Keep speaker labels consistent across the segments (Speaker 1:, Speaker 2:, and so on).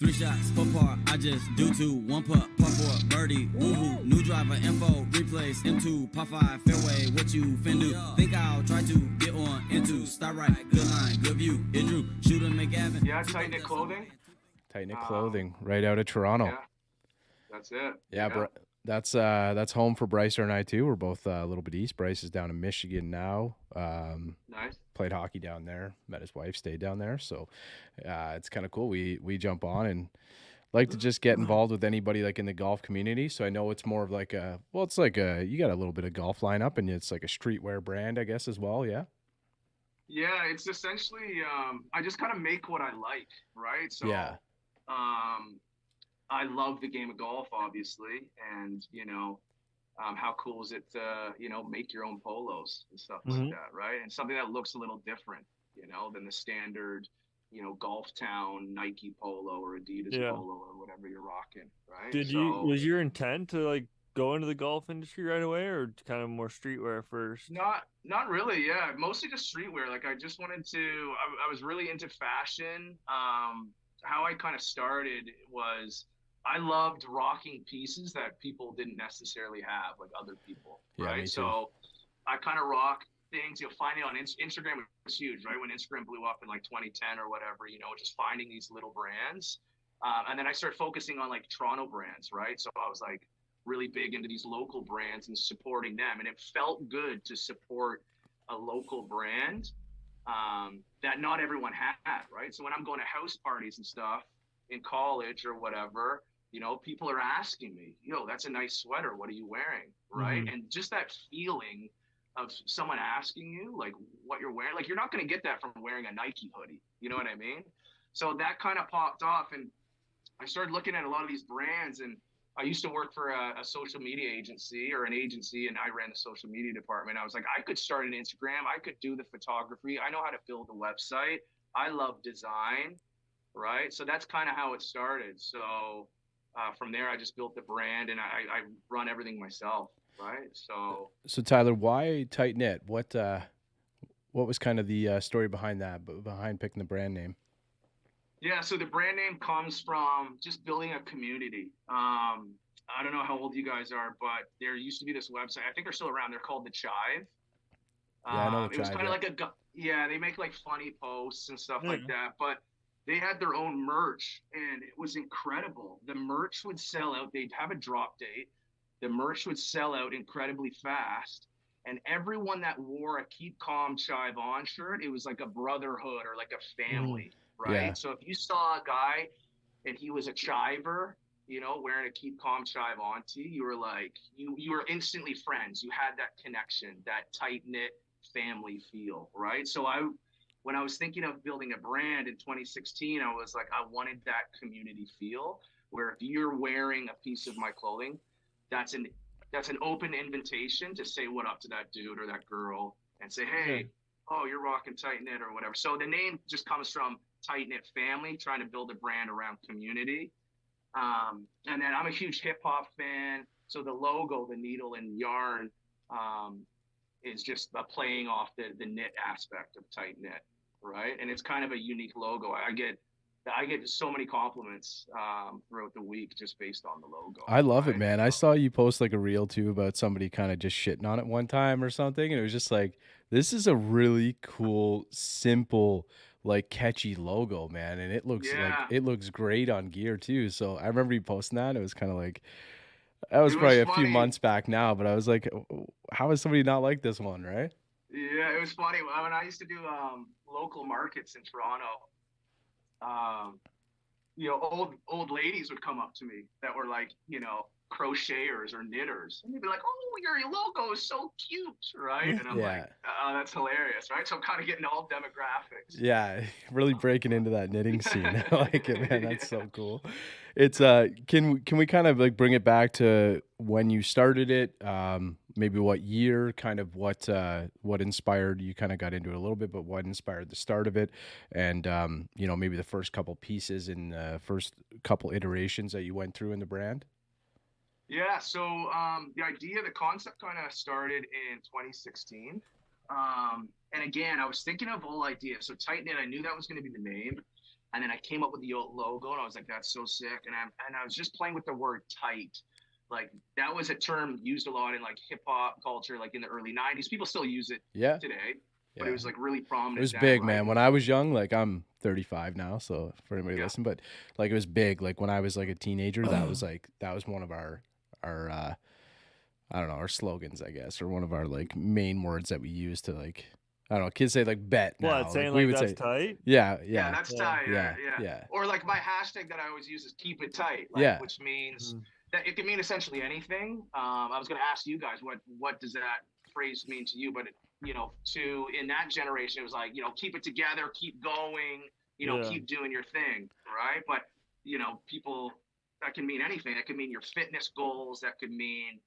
Speaker 1: Three shots, four par, I just do two. One putt, par four, birdie, woohoo. New driver, info, replace, M2, par five, fairway, what you fin do? Think I'll try to get on into. Start right, good line, good view. It drew, shoot and McGavin.
Speaker 2: Yeah, Tight Knit Clothing.
Speaker 3: Tight Knit Clothing, right out of Toronto.
Speaker 2: Yeah, that's it.
Speaker 3: Yeah. That's home for Bryce and I too. We're both a little bit east. Bryce is down in Michigan now.
Speaker 2: Nice.
Speaker 3: Played hockey down there. Met his wife, stayed down there. So it's kind of cool. We jump on and like to just get involved with anybody like in the golf community. So I know it's more of like you got a little bit of golf lineup and it's like a streetwear brand, I guess, as well. Yeah.
Speaker 2: Yeah, it's essentially I just kind of make what I like, right? So
Speaker 3: Yeah.
Speaker 2: I love the game of golf, obviously, and how cool is it to make your own polos and stuff like that, right? And something that looks a little different, than the standard, Golf Town Nike polo or Adidas polo or whatever you're rocking, right?
Speaker 4: Was your intent to like go into the golf industry right away, or kind of more streetwear first?
Speaker 2: Not really. Yeah, mostly just streetwear. Like I just wanted to. I was really into fashion. How I kind of started was I loved rocking pieces that people didn't necessarily have, like other people, right? So I kind of rock things. You'll find it on Instagram. Was huge, right? When Instagram blew up in like 2010 or whatever, just finding these little brands. And then I started focusing on like Toronto brands, right? So I was like really big into these local brands and supporting them. And it felt good to support a local brand that not everyone had, right? So when I'm going to house parties and stuff in college or whatever, people are asking me, that's a nice sweater. What are you wearing? Right. And just that feeling of someone asking you like what you're wearing, like you're not going to get that from wearing a Nike hoodie. You know what I mean? So that kind of popped off and I started looking at a lot of these brands and I used to work for a social media agency or an agency and I ran the social media department. I was like, I could start an Instagram. I could do the photography. I know how to build a website. I love design. Right. So that's kind of how it started. So from there, I just built the brand and I run everything myself. Right. So
Speaker 3: Tyler, why Tight Knit? What was kind of the story behind that, behind picking the brand name?
Speaker 2: Yeah. So the brand name comes from just building a community. I don't know how old you guys are, but there used to be this website. I think they're still around. They're called The Chive.
Speaker 3: Yeah, I know The Chive.
Speaker 2: It was kind of like they make like funny posts and stuff like that. But they had their own merch and it was incredible. The merch would sell out. They'd have a drop date. The merch would sell out incredibly fast. And everyone that wore a Keep Calm Chive On shirt, it was like a brotherhood or like a family, right?
Speaker 3: Yeah.
Speaker 2: So if you saw a guy and he was a chiver, wearing a Keep Calm Chive On tee, you were like, you were instantly friends. You had that connection, that tight-knit family feel, right? So when I was thinking of building a brand in 2016, I was like, I wanted that community feel where if you're wearing a piece of my clothing, that's an open invitation to say what up to that dude or that girl and say, hey, oh, you're rocking Tight Knit or whatever. So the name just comes from Tight Knit family, trying to build a brand around community. And then I'm a huge hip hop fan. So the logo, the needle and yarn, is just playing off the knit aspect of Tight Knit, right? And it's kind of a unique logo. I get so many compliments throughout the week just based on the logo.
Speaker 3: I love it, man. I saw you post like a reel too about somebody kind of just shitting on it one time or something, and it was just like, this is a really cool, simple, like catchy logo, man, and it looks great on gear too. So I remember you posting that. It was kind of like, that was probably a few months back now, but I was like, how is somebody not like this one, right?
Speaker 2: Yeah, it was funny. When I used to do local markets in Toronto, old ladies would come up to me that were like, crocheters or knitters, and they'd be like, "Oh, your logo is so cute," right? And I'm like, "Oh, that's hilarious," right? So I'm kind of getting all demographics.
Speaker 3: Yeah, really breaking into that knitting scene. I like it, man. That's so cool. It's can we kind of like bring it back to when you started it? Maybe what year, kind of what inspired you? Kind of got into it a little bit, but what inspired the start of it? And maybe the first couple pieces in the first couple iterations that you went through in the brand.
Speaker 2: Yeah, so the concept kind of started in 2016. And again, I was thinking of all ideas. So Tight Knit, I knew that was going to be the name. And then I came up with the logo, and I was like, that's so sick. And I was just playing with the word tight. Like that was a term used a lot in like hip hop culture, like in the early '90s. People still use it
Speaker 3: Yeah.
Speaker 2: today, but it
Speaker 3: Yeah.
Speaker 2: was like really
Speaker 3: It
Speaker 2: prominent
Speaker 3: was
Speaker 2: then,
Speaker 3: big,
Speaker 2: right?
Speaker 3: man. When I was young, like I'm 35 now, so for anybody
Speaker 2: Yeah.
Speaker 3: listen, but like it was big. Like when I was like a teenager, that was one of our I don't know, our slogans, I guess, or one of our like main words that we use to like I don't know, kids say like bet
Speaker 4: What,
Speaker 3: now. Like
Speaker 4: saying
Speaker 3: we
Speaker 4: like
Speaker 3: would
Speaker 4: that's
Speaker 3: say
Speaker 4: tight?
Speaker 3: yeah,
Speaker 2: Yeah,
Speaker 3: yeah,
Speaker 2: that's
Speaker 4: Yeah.
Speaker 2: tight.
Speaker 3: yeah,
Speaker 2: Yeah.
Speaker 3: yeah,
Speaker 2: Or like my hashtag that I always use is keep it tight, like
Speaker 3: yeah.
Speaker 2: which means
Speaker 4: Mhm.
Speaker 2: that it can mean essentially anything. I was going to ask you guys what does that phrase mean to you, but to in that generation it was like keep it together, keep going,
Speaker 4: Yeah.
Speaker 2: keep doing your thing, right? But people that can mean anything. That could mean your fitness goals. That could mean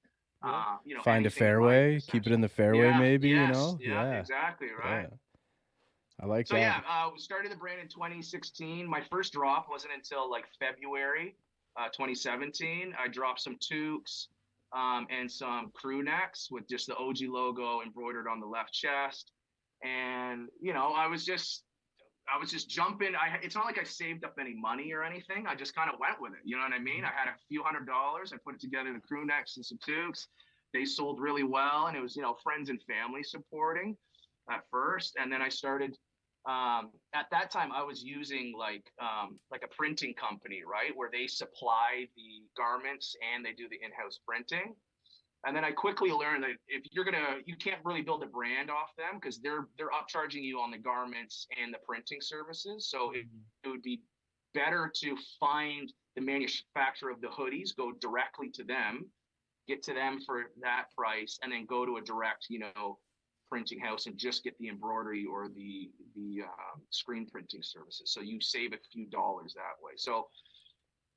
Speaker 4: Yeah.
Speaker 3: Find a
Speaker 2: anything in life
Speaker 3: fairway, keep it in
Speaker 2: essentially.
Speaker 3: the fairway,
Speaker 2: Yeah.
Speaker 3: maybe, you
Speaker 2: Yes.
Speaker 3: know?
Speaker 2: Yeah.
Speaker 3: Yeah,
Speaker 2: Exactly. Right.
Speaker 3: yeah. I like
Speaker 2: So
Speaker 3: that.
Speaker 2: yeah, we started the brand in 2016. My first drop wasn't until like February 2017. I dropped some toques and some crew necks with just the OG logo embroidered on the left chest. And I was just jumping. It's not like I saved up any money or anything. I just kind of went with it. You know what I mean? I had a few $100s. I put it together, the crew necks and some toques. They sold really well, and it was friends and family supporting at first, and then I started. At that time, I was using like a printing company, right, where they supply the garments and they do the in-house printing. And then I quickly learned that if you can't really build a brand off them because they're upcharging you on the garments and the printing services. So
Speaker 4: Mhm.
Speaker 2: it would be better to find the manufacturer of the hoodies, go directly to them, get to them for that price, and then go to a direct, printing house and just get the embroidery or the screen printing services. So you save a few dollars that way. So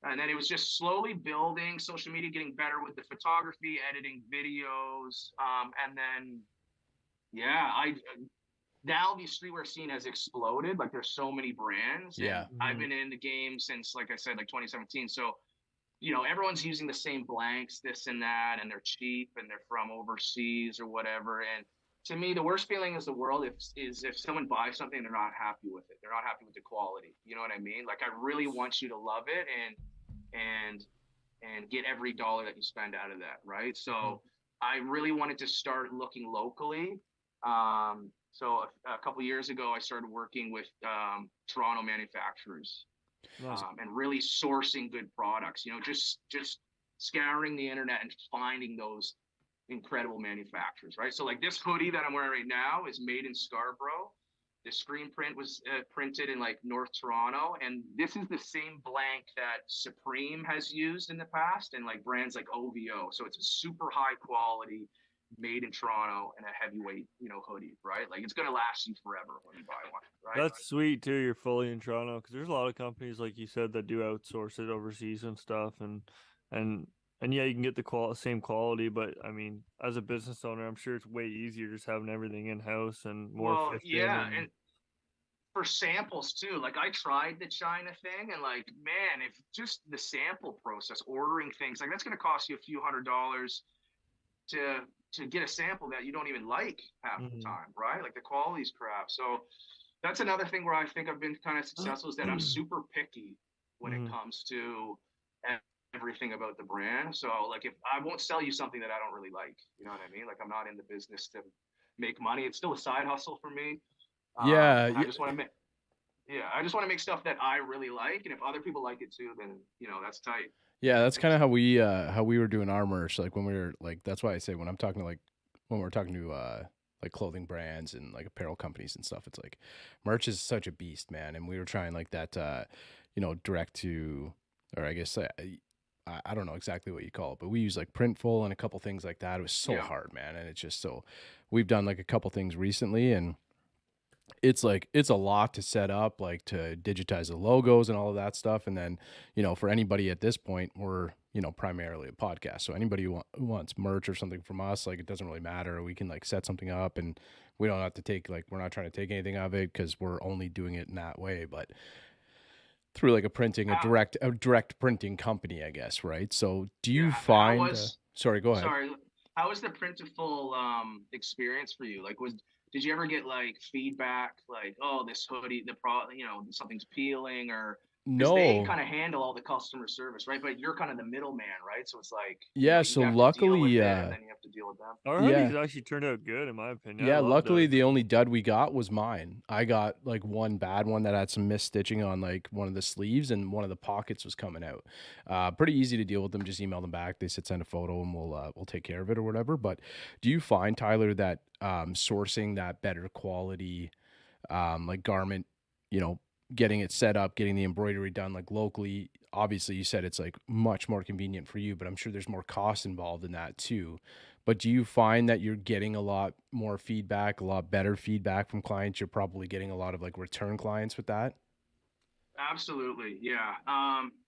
Speaker 2: and then it was just slowly building social media, getting better with the photography, editing videos, and then yeah, I now the streetwear scene has exploded. Like there's so many brands, and
Speaker 3: Yeah.
Speaker 2: I've
Speaker 4: Mhm.
Speaker 2: been in the game since, like I said, like 2017. So everyone's using the same blanks, this and that, and they're cheap and they're from overseas or whatever. And to me, the worst feeling is the world is if someone buys something, they're not happy with it. They're not happy with the quality. You know what I mean? Like I really want you to love it and get every dollar that you spend out of that, right?
Speaker 4: Mhm.
Speaker 2: So I really wanted to start looking locally. So a couple years ago, I started working with Toronto manufacturers
Speaker 4: Nice.
Speaker 2: and really sourcing good products. Just scouring the internet and finding those incredible manufacturers, right? So like this hoodie that I'm wearing right now is made in Scarborough. The screen print was printed in like North Toronto, and this is the same blank that Supreme has used in the past, and like brands like OVO. So it's a super high quality, made in Toronto, and a heavyweight, hoodie, right? Like it's gonna last you forever when you buy one, right?
Speaker 4: That's sweet too. You're fully in Toronto because there's a lot of companies like you said that do outsource it overseas and stuff, and and yeah, you can get the same quality, but I mean, as a business owner, I'm sure it's way easier just having everything in house and more
Speaker 2: Well,
Speaker 4: efficient.
Speaker 2: yeah,
Speaker 4: And
Speaker 2: and for samples too. Like I tried the China thing, and like, man, if just the sample process, ordering things, like that's going to cost you a few $100s to get a sample that you don't even like half the
Speaker 4: Mhm.
Speaker 2: time, right? Like the quality's crap. So that's another thing where I think I've been kind of successful is that I'm super picky when it
Speaker 4: Mhm.
Speaker 2: comes to everything about the brand. So like if I won't sell you something that I don't really like, you know what I mean? Like I'm not in the business to make money. It's still a side hustle for me.
Speaker 3: Yeah,
Speaker 2: And I just want to make I just want to make stuff that I really like, and if other people like it too, then that's tight.
Speaker 3: yeah,
Speaker 2: You know what
Speaker 3: that's
Speaker 2: I mean?
Speaker 3: kind of
Speaker 2: So
Speaker 3: how we were doing our merch. Like when we were like, that's why I say when I'm talking to like when we're talking to like clothing brands and like apparel companies and stuff, it's like merch is such a beast, man. And we were trying like that, direct to, or I guess I don't know exactly what you call it, but we use like Printful and a couple things like that. It was so
Speaker 2: yeah,
Speaker 3: hard, man, and it's just so. We've done like a couple things recently, and it's like it's a lot to set up, like to digitize the logos and all of that stuff. And then, for anybody at this point, we're, primarily a podcast. So anybody who wants merch or something from us, like it doesn't really matter. We can like set something up and we don't have to take like we're not trying to take anything of it because we're only doing it in that way. But through like
Speaker 2: how,
Speaker 3: a direct printing company, I guess, right? So do you
Speaker 2: yeah. How
Speaker 3: find
Speaker 2: was
Speaker 3: sorry, go ahead.
Speaker 2: sorry? How was the printful experience for you? Like, did did you ever get like feedback like, oh, this hoodie, something's peeling, or because they
Speaker 3: No.
Speaker 2: kind of handle all the customer service, right? But you're kind of the middleman, right? So it's like,
Speaker 3: Yeah,
Speaker 2: you
Speaker 3: so
Speaker 2: have to deal with
Speaker 3: luckily,
Speaker 2: it, and then you have to deal with them.
Speaker 4: Our
Speaker 3: yeah.
Speaker 4: hoodies actually turned out good, in my opinion. I
Speaker 3: Yeah,
Speaker 4: love
Speaker 3: luckily
Speaker 4: those.
Speaker 3: the only dud we got was mine. I got like one bad one that had some misstitching on like one of the sleeves and one of the pockets was coming out. Pretty easy to deal with them. Just email them back. They said send a photo and we'll take care of it or whatever. But do you find, Tyler, that sourcing that better quality like garment, you know, getting it set up, getting the embroidery done like locally, obviously you said it's like much more convenient for you, but I'm sure there's more cost involved in that too. But do you find that you're getting a lot more feedback, a lot better feedback from clients? You're probably getting a lot of like return clients with that.
Speaker 2: Absolutely, yeah.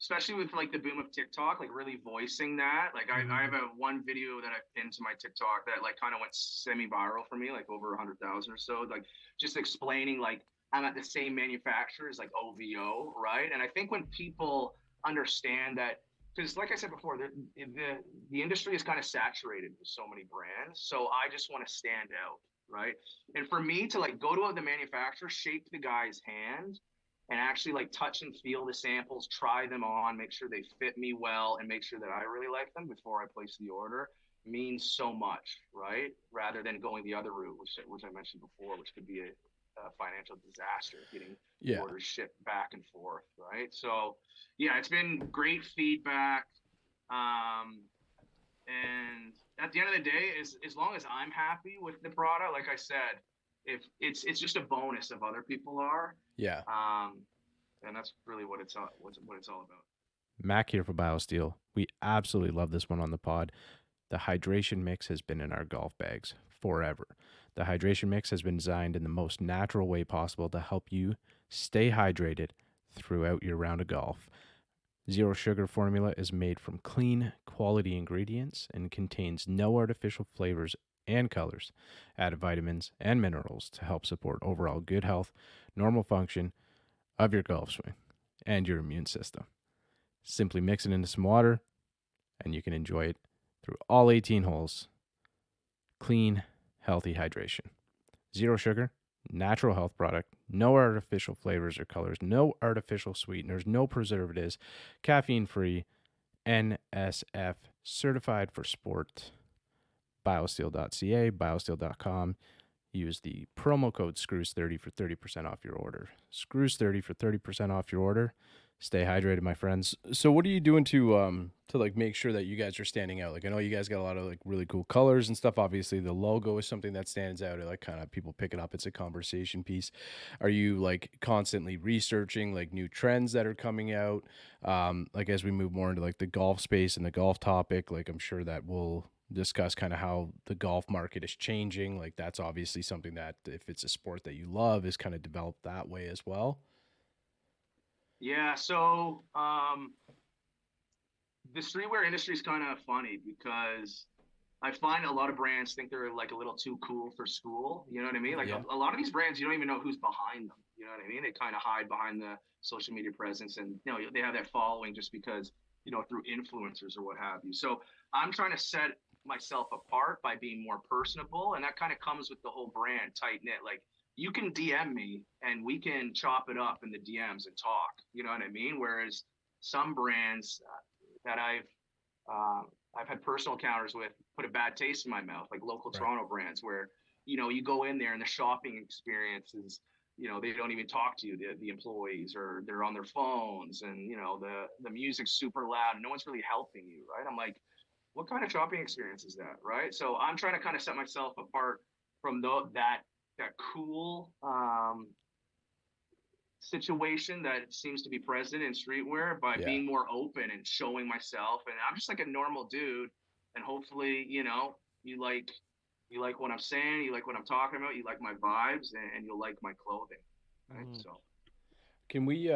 Speaker 2: Especially with like the boom of TikTok, like really voicing that. Like I have a one video that I pinned to my TikTok that like kind of went semi-viral for me, like over 100,000 or so. Like just explaining like I'm at the same manufacturer as like OVO, right? And I think when people understand that, because like I said before, the industry is kind of saturated with so many brands. So I just want to stand out, right? And for me to like go to the manufacturer, shake the guy's hand and actually like touch and feel the samples, try them on, make sure they fit me well, and make sure that I really like them before I place the order means so much, right? Rather than going the other route, which I mentioned before, which could be a financial disaster, getting
Speaker 3: Yeah.
Speaker 2: orders shipped back and forth, right? So, yeah, it's been great feedback. Um, and at the end of the day, as long as I'm happy with the product, like I said, if it's just a bonus if other people are,
Speaker 3: Yeah.
Speaker 2: and that's really what it's all about.
Speaker 3: Mac here for BioSteel. We absolutely love this one on the pod. The hydration mix has been in our golf bags forever. The hydration mix has been designed in the most natural way possible to help you stay hydrated throughout your round of golf. Zero sugar formula is made from clean, quality ingredients and contains no artificial flavors and colors, added vitamins and minerals to help support overall good health, normal function of your golf swing, and your immune system. Simply mix it into some water and you can enjoy it through all 18 holes. Clean, healthy hydration. Zero sugar, natural health product, no artificial flavors or colors, no artificial sweeteners, no preservatives, caffeine free, NSF certified for sport. Biosteel.ca, biosteel.com. Use the promo code SCREWS30 for 30% off your order. SCREWS30 for 30% off your order. Stay hydrated, my friends. So what are you doing to like make sure that you guys are standing out? Like I know you guys got a lot of like really cool colors and stuff. Obviously the logo is something that stands out. It like kind of people pick it up. It's a conversation piece. Are you like constantly researching like new trends that are coming out? Like as we move more into like the golf space and the golf topic, like I'm sure that we'll discuss kind of how the golf market is changing. Like that's obviously something that if it's a sport that you love is kind of developed that way as well.
Speaker 2: Yeah, so the streetwear industry is kind of funny because I find a lot of brands think they're like a little too cool for school. You know what I mean? Like
Speaker 3: Yeah.
Speaker 2: a lot of these brands, you don't even know who's behind them. You know what I mean? They kind of hide behind the social media presence, and they have that following just because through influencers or what have you. So I'm trying to set myself apart by being more personable, and that kind of comes with the whole brand tight knit. Like you can DM me and we can chop it up in the DMs and talk. You know what I mean? Whereas some brands that I've had personal encounters with put a bad taste in my mouth, like local
Speaker 3: Right.
Speaker 2: Toronto brands, where you go in there and the shopping experience is, they don't even talk to you, the employees, or they're on their phones, and the music's super loud and no one's really helping you, right? I'm like, what kind of shopping experience is that, right? So I'm trying to kind of set myself apart from that cool situation that seems to be present in streetwear by
Speaker 3: Yeah.
Speaker 2: being more open and showing myself. And I'm just like a normal dude, and hopefully you like what I'm saying, you like what I'm talking about, you like my vibes, and you'll like my clothing, right? So
Speaker 3: Can we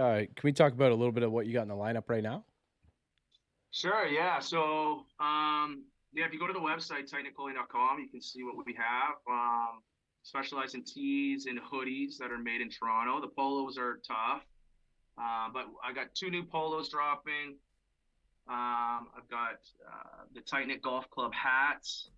Speaker 3: talk about a little bit of what you got in the lineup right now?
Speaker 2: sure, yeah. So yeah, if you go to the website tightnitclothing.com, you can see what we have. Specialize in tees and hoodies that are made in Toronto. The polos are tough, but I got 2 new polos dropping. I've got the Tight Knit Golf Club hats.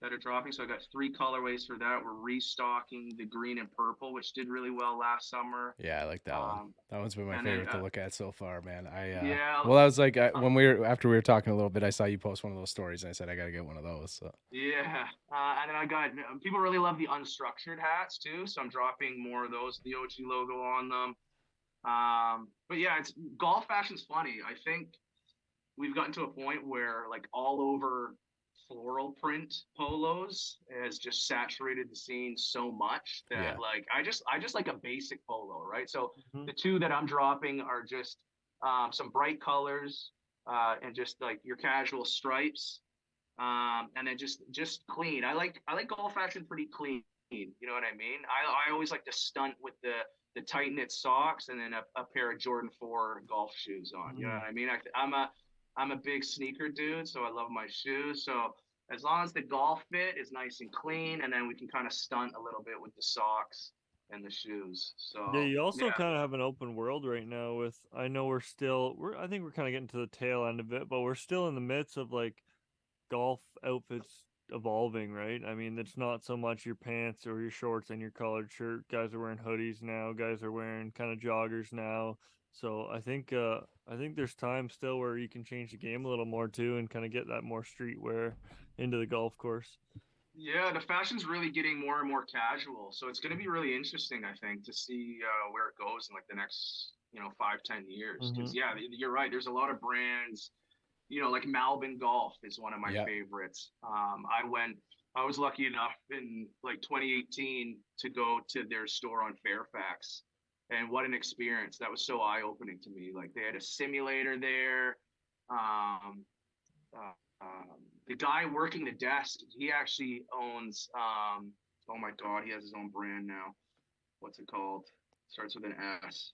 Speaker 2: that are dropping. So I got 3 colorways for that. We're restocking the green and purple, which did really well last summer.
Speaker 3: Yeah, I like that one.
Speaker 2: Um,
Speaker 3: That one's been my
Speaker 2: and then
Speaker 3: favorite to look at so far, man.
Speaker 2: yeah,
Speaker 3: Well, that was like
Speaker 2: uh,
Speaker 3: when we were after we were talking a little bit, I saw you post one of those stories, and I said I got to get one of those. So
Speaker 2: yeah. And then I got people really love the unstructured hats too, so I'm dropping more of those, the OG logo on them. But yeah, it's golf fashion's funny. I think we've gotten to a point where like all over floral print polos has just saturated the scene so much
Speaker 3: yeah,
Speaker 2: that like I just like a basic polo, right? So
Speaker 4: Mhm.
Speaker 2: the two that I'm dropping are just some bright colors and just like your casual stripes, and then just clean. I like golf fashion pretty clean. You know what I mean? I always like to stunt with the tight knit socks and then a pair of Jordan 4 golf shoes on. You know
Speaker 4: Mm.
Speaker 2: what I mean? I'm a big sneaker dude, so I love my shoes. So as long as the golf fit is nice and clean, and then we can kind of stunt a little bit with the socks and the shoes.
Speaker 4: Yeah,
Speaker 2: So
Speaker 4: you
Speaker 2: yeah,
Speaker 4: also kind of have an open world right now with I know I think we're kind of getting to the tail end of it, but we're still in the midst of like golf outfits evolving, right? I mean, it's not so much your pants or your shorts and your collared shirt. Guys are wearing hoodies now. Guys are wearing kind of joggers now. So I think there's time still where you can change the game a little more too and kind of get that more streetwear into the golf course.
Speaker 2: yeah, the fashion's really getting more and more casual. So it's going to be really interesting, I think, to see where it goes in like the next 5-10 years.
Speaker 4: Mm-hmm.
Speaker 2: Because yeah, you're right. There's a lot of brands. Like Malbin Golf is one of my
Speaker 3: yeah.
Speaker 2: favorites. I was lucky enough in like 2018 to go to their store on Fairfax, and what an experience! That was so eye opening to me. Like they had a simulator there. Um, uh, the guy working the desk, he actually owns. Oh my God, he has his own brand now. What's it called? Starts with an S.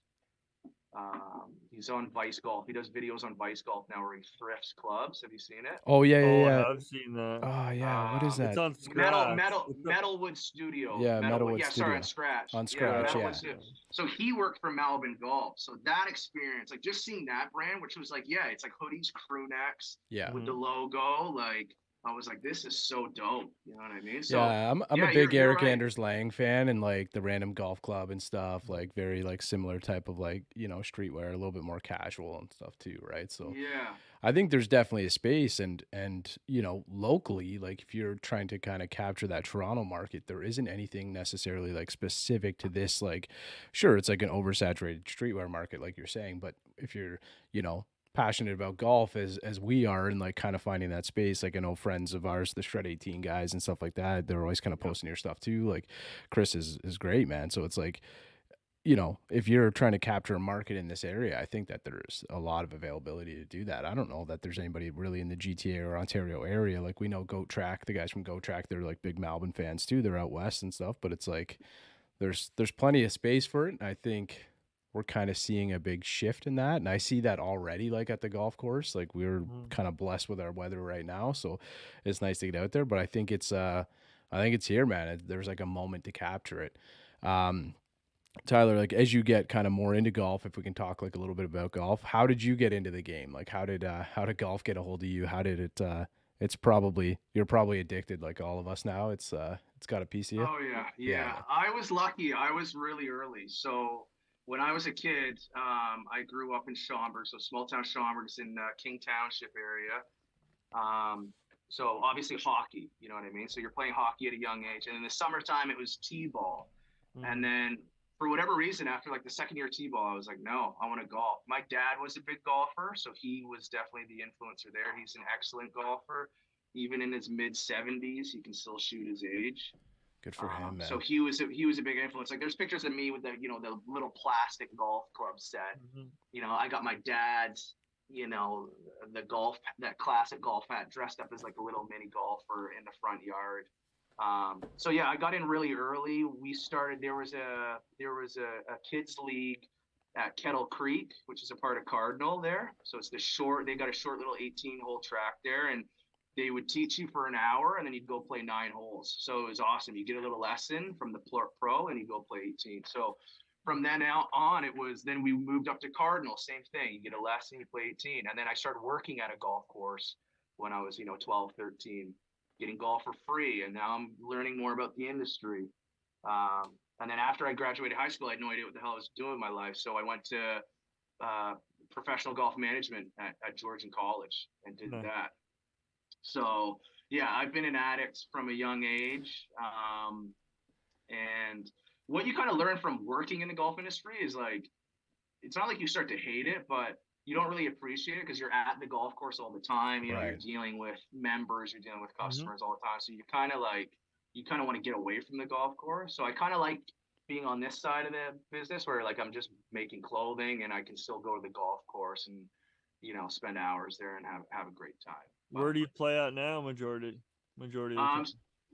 Speaker 2: He's on Vice Golf. He does videos on Vice Golf now where he thrifts clubs. Have you seen it?
Speaker 3: Oh yeah,
Speaker 4: Oh,
Speaker 3: yeah,
Speaker 4: I
Speaker 3: yeah.
Speaker 4: have seen that.
Speaker 3: Oh yeah. What is
Speaker 4: It's
Speaker 3: that?
Speaker 4: on
Speaker 2: Metal
Speaker 4: Scratch.
Speaker 2: Metal Metalwood Studio.
Speaker 3: Yeah,
Speaker 2: Metalwood.
Speaker 3: Metalwood
Speaker 2: Yeah, sorry, on
Speaker 3: Studio
Speaker 2: Scratch.
Speaker 3: on
Speaker 2: Yeah,
Speaker 3: Scratch.
Speaker 4: Yeah.
Speaker 2: Metalwood
Speaker 3: Yeah,
Speaker 2: Studio. So he worked for Malbin Golf. So that experience, like just seeing that brand, which was like, yeah, it's like hoodies, crew necks
Speaker 3: yeah.
Speaker 2: with the
Speaker 4: Mhm.
Speaker 2: logo. Like I was like, this is so dope. You know what I mean? So
Speaker 3: Yeah, I'm a
Speaker 2: yeah,
Speaker 3: big
Speaker 2: you're
Speaker 3: Eric
Speaker 2: right.
Speaker 3: Anders Lang fan and like the Random Golf Club and stuff, like very like similar type of like, streetwear, a little bit more casual and stuff too, right? So
Speaker 2: Yeah.
Speaker 3: I think there's definitely a space and locally, like if you're trying to kind of capture that Toronto market, there isn't anything necessarily like specific to this like sure, it's like an oversaturated streetwear market like you're saying, but if you're, you know, passionate about golf as we are and like kind of finding that space, like I know friends of ours, the Shred 18 guys and stuff like that, they're always kind of
Speaker 2: Yep.
Speaker 3: posting your stuff too. Like Chris is great, man. So it's like, if you're trying to capture a market in this area, I think that there's a lot of availability to do that. I don't know that there's anybody really in the GTA or Ontario area. Like we know Goat Track, the guys from Goat Track, they're like big Melbourne fans too. They're out west and stuff, but it's like there's plenty of space for it. And I think we're kind of seeing a big shift in that. And I see that already like at the golf course. Like we're
Speaker 4: Mhm.
Speaker 3: kind of blessed with our weather right now. So it's nice to get out there. But I think it's here, man. There's like a moment to capture it. Um, Tyler, like as you get kind of more into golf, if we can talk like a little bit about golf, how did you get into the game? Like how did golf get a hold of you? How did it you're probably addicted like all of us now. It's got a piece of you.
Speaker 2: Oh yeah,
Speaker 3: Yeah,
Speaker 2: yeah.
Speaker 3: man.
Speaker 2: I was lucky. I was really early. So when I was a kid, I grew up in Schaumburg, so small town Schaumburg is in King Township area. Um, so obviously hockey, you know what I mean? So you're playing hockey at a young age, and in the summertime it was t-ball, and
Speaker 4: Mhm.
Speaker 2: then for whatever reason, after like the second year t-ball, I was like, no, I want to golf. My dad was a big golfer, so he was definitely the influencer there. He's an excellent golfer. Even in his mid 70s, he can still shoot his age.
Speaker 3: Good for him,
Speaker 2: So
Speaker 3: man.
Speaker 2: he was a big influence. Like there's pictures of me with the little plastic golf club set.
Speaker 4: Mhm.
Speaker 2: I got my dad's the golf that classic golf hat dressed up as like a little mini golfer in the front yard. So yeah, I got in really early. We started there was a kids league at Kettle Creek, which is a part of Cardinal there. So it's they got a short little 18-hole track there, and they would teach you for an hour and then you'd go play 9 holes. So it was awesome. You get a little lesson from the pro and you go play 18. So from then out on, then we moved up to Cardinal, same thing. You get a lesson, you play 18. And then I started working at a golf course when I was, 12, 13, getting golf for free, and now I'm learning more about the industry. And then after I graduated high school, I had no idea what the hell I was doing with my life. So I went to professional golf management at Georgian College and did
Speaker 4: Nice.
Speaker 2: that. So yeah, I've been an addict from a young age. And what you kind of learn from working in the golf industry is like, it's not like you start to hate it, but you don't really appreciate it because you're at the golf course all the time. You know, you're
Speaker 3: Right.
Speaker 2: dealing with members, you're dealing with
Speaker 4: Mhm.
Speaker 2: customers all the time. So you kind of want to get away from the golf course. So I kind of like being on this side of the business where like I'm just making clothing and I can still go to the golf course and, spend hours there and have a great time.
Speaker 4: Where do you play at now? Majority of the
Speaker 2: Um,
Speaker 4: time.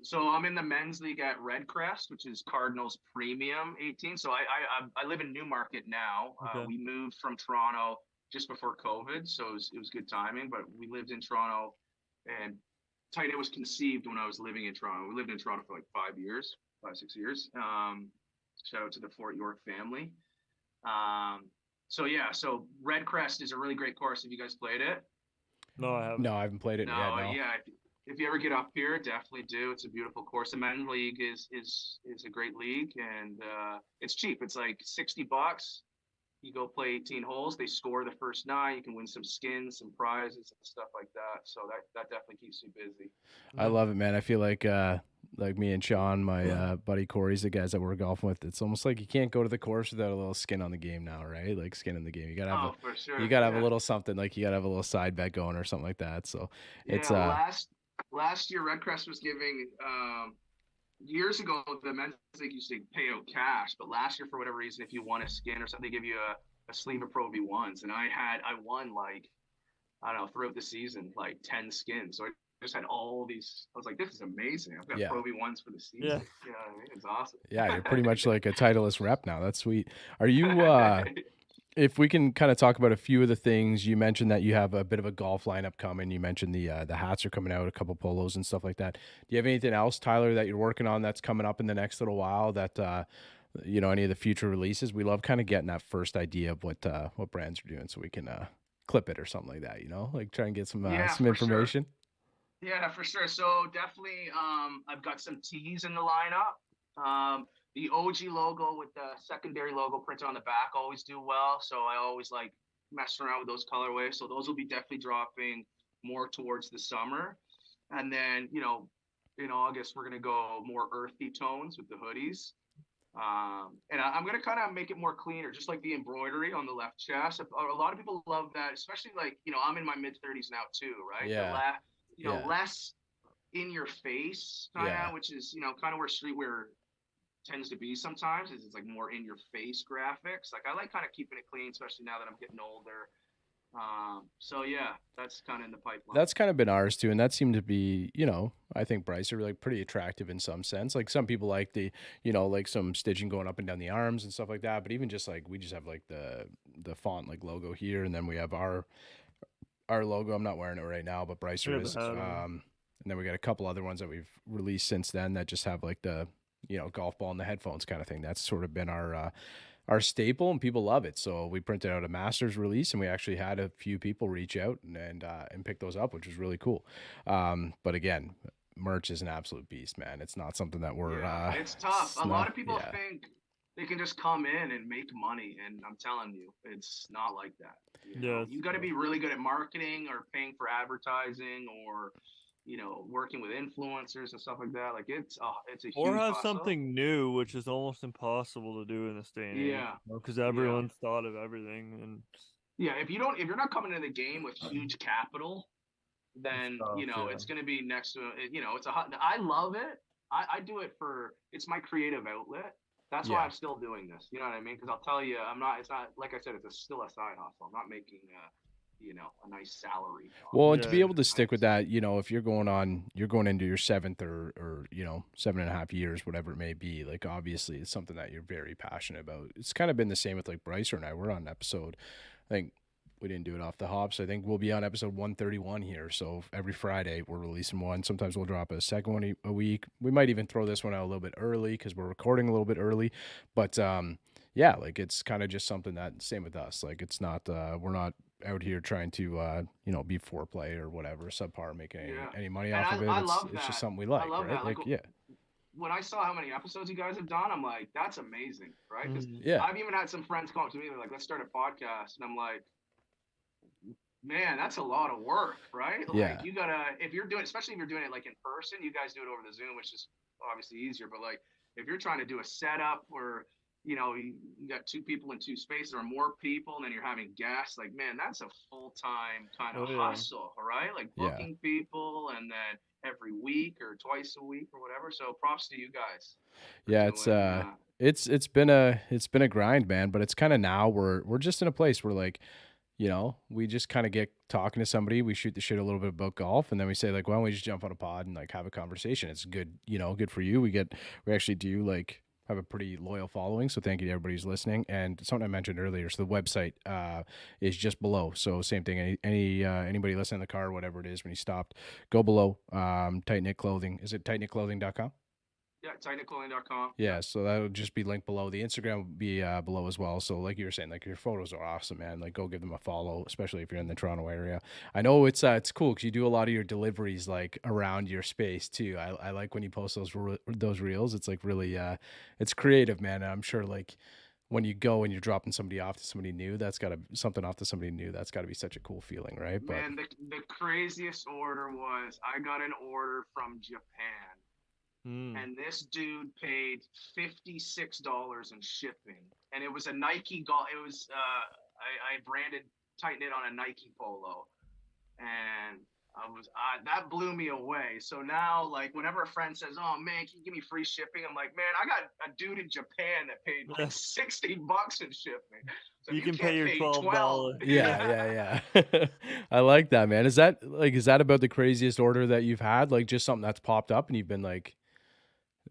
Speaker 2: so I'm in the men's league at Redcrest, which is Cardinals Premium 18. So I live in Newmarket now.
Speaker 4: Okay.
Speaker 2: We moved from Toronto just before COVID, so it was good timing. But we lived in Toronto, and Tight Knit was conceived when I was living in Toronto. We lived in Toronto for like 6 years. Shout out to the Fort York family. So Redcrest is a really great course. Have you guys played it?
Speaker 4: No, I haven't.
Speaker 3: No, I haven't played it yet. No.
Speaker 2: Yeah. If you ever get up here, definitely do. It's a beautiful course. The men's league is a great league, and it's cheap. It's like $60. You go play 18 holes. They score the first nine. You can win some skins, some prizes, and stuff like that. So that definitely keeps you busy.
Speaker 3: I love it, man. I feel like me and Sean, my buddy Corey's the guys that we're golfing with. It's almost like you can't go to the course without a little skin on the game now, right? Like skin in the game. You gotta have
Speaker 2: For sure.
Speaker 3: you gotta have a little something. Like you gotta have a little side bet going or something like that. So it's
Speaker 2: last year Redcrest was giving years ago the men's league used to pay out cash, but last year for whatever reason, if you won a skin or something, they give you a sleeve of Pro V1s, and I won like I don't know throughout the season like 10 skins. So I just had all these. I was like, this is amazing. I've got Pro V1s for the season.
Speaker 4: Yeah.
Speaker 2: You know what I mean? It's awesome.
Speaker 3: yeah, you're pretty much like a Titleist rep now. That's sweet. Are you? If we can kind of talk about a few of the things you mentioned, that you have a bit of a golf lineup coming. You mentioned the hats are coming out, a couple polos and stuff like that. Do you have anything else, Tyler, that you're working on that's coming up in the next little while? That any of the future releases? We love kind of getting that first idea of what brands are doing, so we can clip it or something like that. Like try and get some
Speaker 2: for
Speaker 3: information.
Speaker 2: Sure. Yeah, for sure. So definitely, I've got some tees in the lineup. The OG logo with the secondary logo printed on the back always do well. So I always like messing around with those colorways. So those will be definitely dropping more towards the summer. And then, in August, we're going to go more earthy tones with the hoodies. And I'm going to kind of make it more cleaner, just like the embroidery on the left chest. A lot of people love that, especially like, I'm in my mid 30s now too, right?
Speaker 3: Yeah.
Speaker 2: Less in your face, which is, kind of where streetwear tends to be sometimes, is it's like more in your face graphics. Like I like kind of keeping it clean, especially now that I'm getting older. So yeah, that's kind of in the pipeline.
Speaker 3: That's kind of been ours too, and that seemed to be, I think Bryce are like pretty attractive in some sense. Like some people like the, like some stitching going up and down the arms and stuff like that. But even just like we just have like the font like logo here, and then we have our logo. I'm not wearing it right now, but Bryce is. And then we got a couple other ones that we've released since then that just have like the golf ball and the headphones kind of thing. That's sort of been our staple, and people love it. So we printed out a master's release, and we actually had a few people reach out and pick those up, which was really cool. But again, merch is an absolute beast, man. It's not something that we're
Speaker 2: it's tough. A lot of people think they can just come in and make money, and I'm telling you, it's not like that. You got to be really good at marketing or paying for advertising, or working with influencers and stuff like that. Like it's a huge
Speaker 4: or have
Speaker 2: hustle.
Speaker 4: something new, which is almost impossible to do in this day and age. Because everyone's thought of everything. And
Speaker 2: if you're not coming into the game with huge capital, then it's going to be next to I love it. I do it it's my creative outlet. That's why I'm still doing this. You know what I mean? Because I'll tell you, it's not like I said, it's still a side hustle. I'm not making a nice salary.
Speaker 3: Well, and to be able to stick with that, if you're going into your 7th or 7.5 years, whatever it may be, like obviously it's something that you're very passionate about. It's kind of been the same with like Bryce and I. We're on episode, I think we didn't do it off the hop. So I think we'll be on episode 131 here. So every Friday we're releasing one. Sometimes we'll drop a second one a week. We might even throw this one out a little bit early because we're recording a little bit early. But yeah, like it's kind of just something that same with us. Like it's not we're not out here trying to be foreplay or whatever subpar, making any money
Speaker 2: And
Speaker 3: off of it.
Speaker 2: I
Speaker 3: It's
Speaker 2: love
Speaker 3: it's just
Speaker 2: that.
Speaker 3: something we
Speaker 2: I
Speaker 3: like,
Speaker 2: love
Speaker 3: right?
Speaker 2: that.
Speaker 3: Like
Speaker 2: Like
Speaker 3: yeah,
Speaker 2: when I saw how many episodes you guys have done, I'm like, that's amazing, right? Because
Speaker 4: Mhm.
Speaker 3: yeah,
Speaker 2: I've even had some friends come up to me, they're like, let's start a podcast. And I'm like, man, that's a lot of work, right?
Speaker 3: yeah,
Speaker 2: Like you gotta, if you're doing, especially if you're doing it like in person, you guys do it over the Zoom, which is obviously easier. But like if you're trying to do a setup where you got two people in two spaces or more people, and then you're having guests, like man, that's a full time kind of
Speaker 4: Oh yeah.
Speaker 2: hustle, right? Like
Speaker 3: yeah.
Speaker 2: booking people and then every week or twice a week or whatever. So props to you guys for
Speaker 3: Yeah,
Speaker 2: doing that.
Speaker 3: it's been a grind, man, but it's kind of now we're just in a place where like, we just kind of get talking to somebody, we shoot the shit a little bit about golf, and then we say like, why don't we just jump on a pod and like have a conversation? It's good, good for you. We actually do like have a pretty loyal following, so thank you to everybody who's listening. And something I mentioned earlier, so the website is just below. So same thing. Anybody listening in the car, whatever it is, when you stopped, go below. Tight Knit Clothing. Is it tightknitclothing.com?
Speaker 2: Yeah, tightknitclothing.com.
Speaker 3: Yeah, so that'll just be linked below. The Instagram will be below as well. So like you were saying, like your photos are awesome, man. Like go give them a follow, especially if you're in the Toronto area. I know it's cool because you do a lot of your deliveries like around your space too. I like when you post those reels. It's like really it's creative, man. And I'm sure like when you go and you're dropping somebody off to somebody new, that's gotta be such a cool feeling, right? But
Speaker 2: Man, the craziest order was I got an order from Japan. And this dude paid $56 in shipping, and it was a Nike golf. It was I branded Tight Knit on a Nike polo, and that blew me away. So now, like, whenever a friend says, "Oh man, can you give me free shipping?" I'm like, "Man, I got a dude in Japan that paid like $60 in shipping. So
Speaker 4: You
Speaker 2: if
Speaker 4: can pay
Speaker 2: can't
Speaker 4: your $12.
Speaker 3: yeah. I like that, man. Is that about the craziest order that you've had? Like just something that's popped up and you've been like,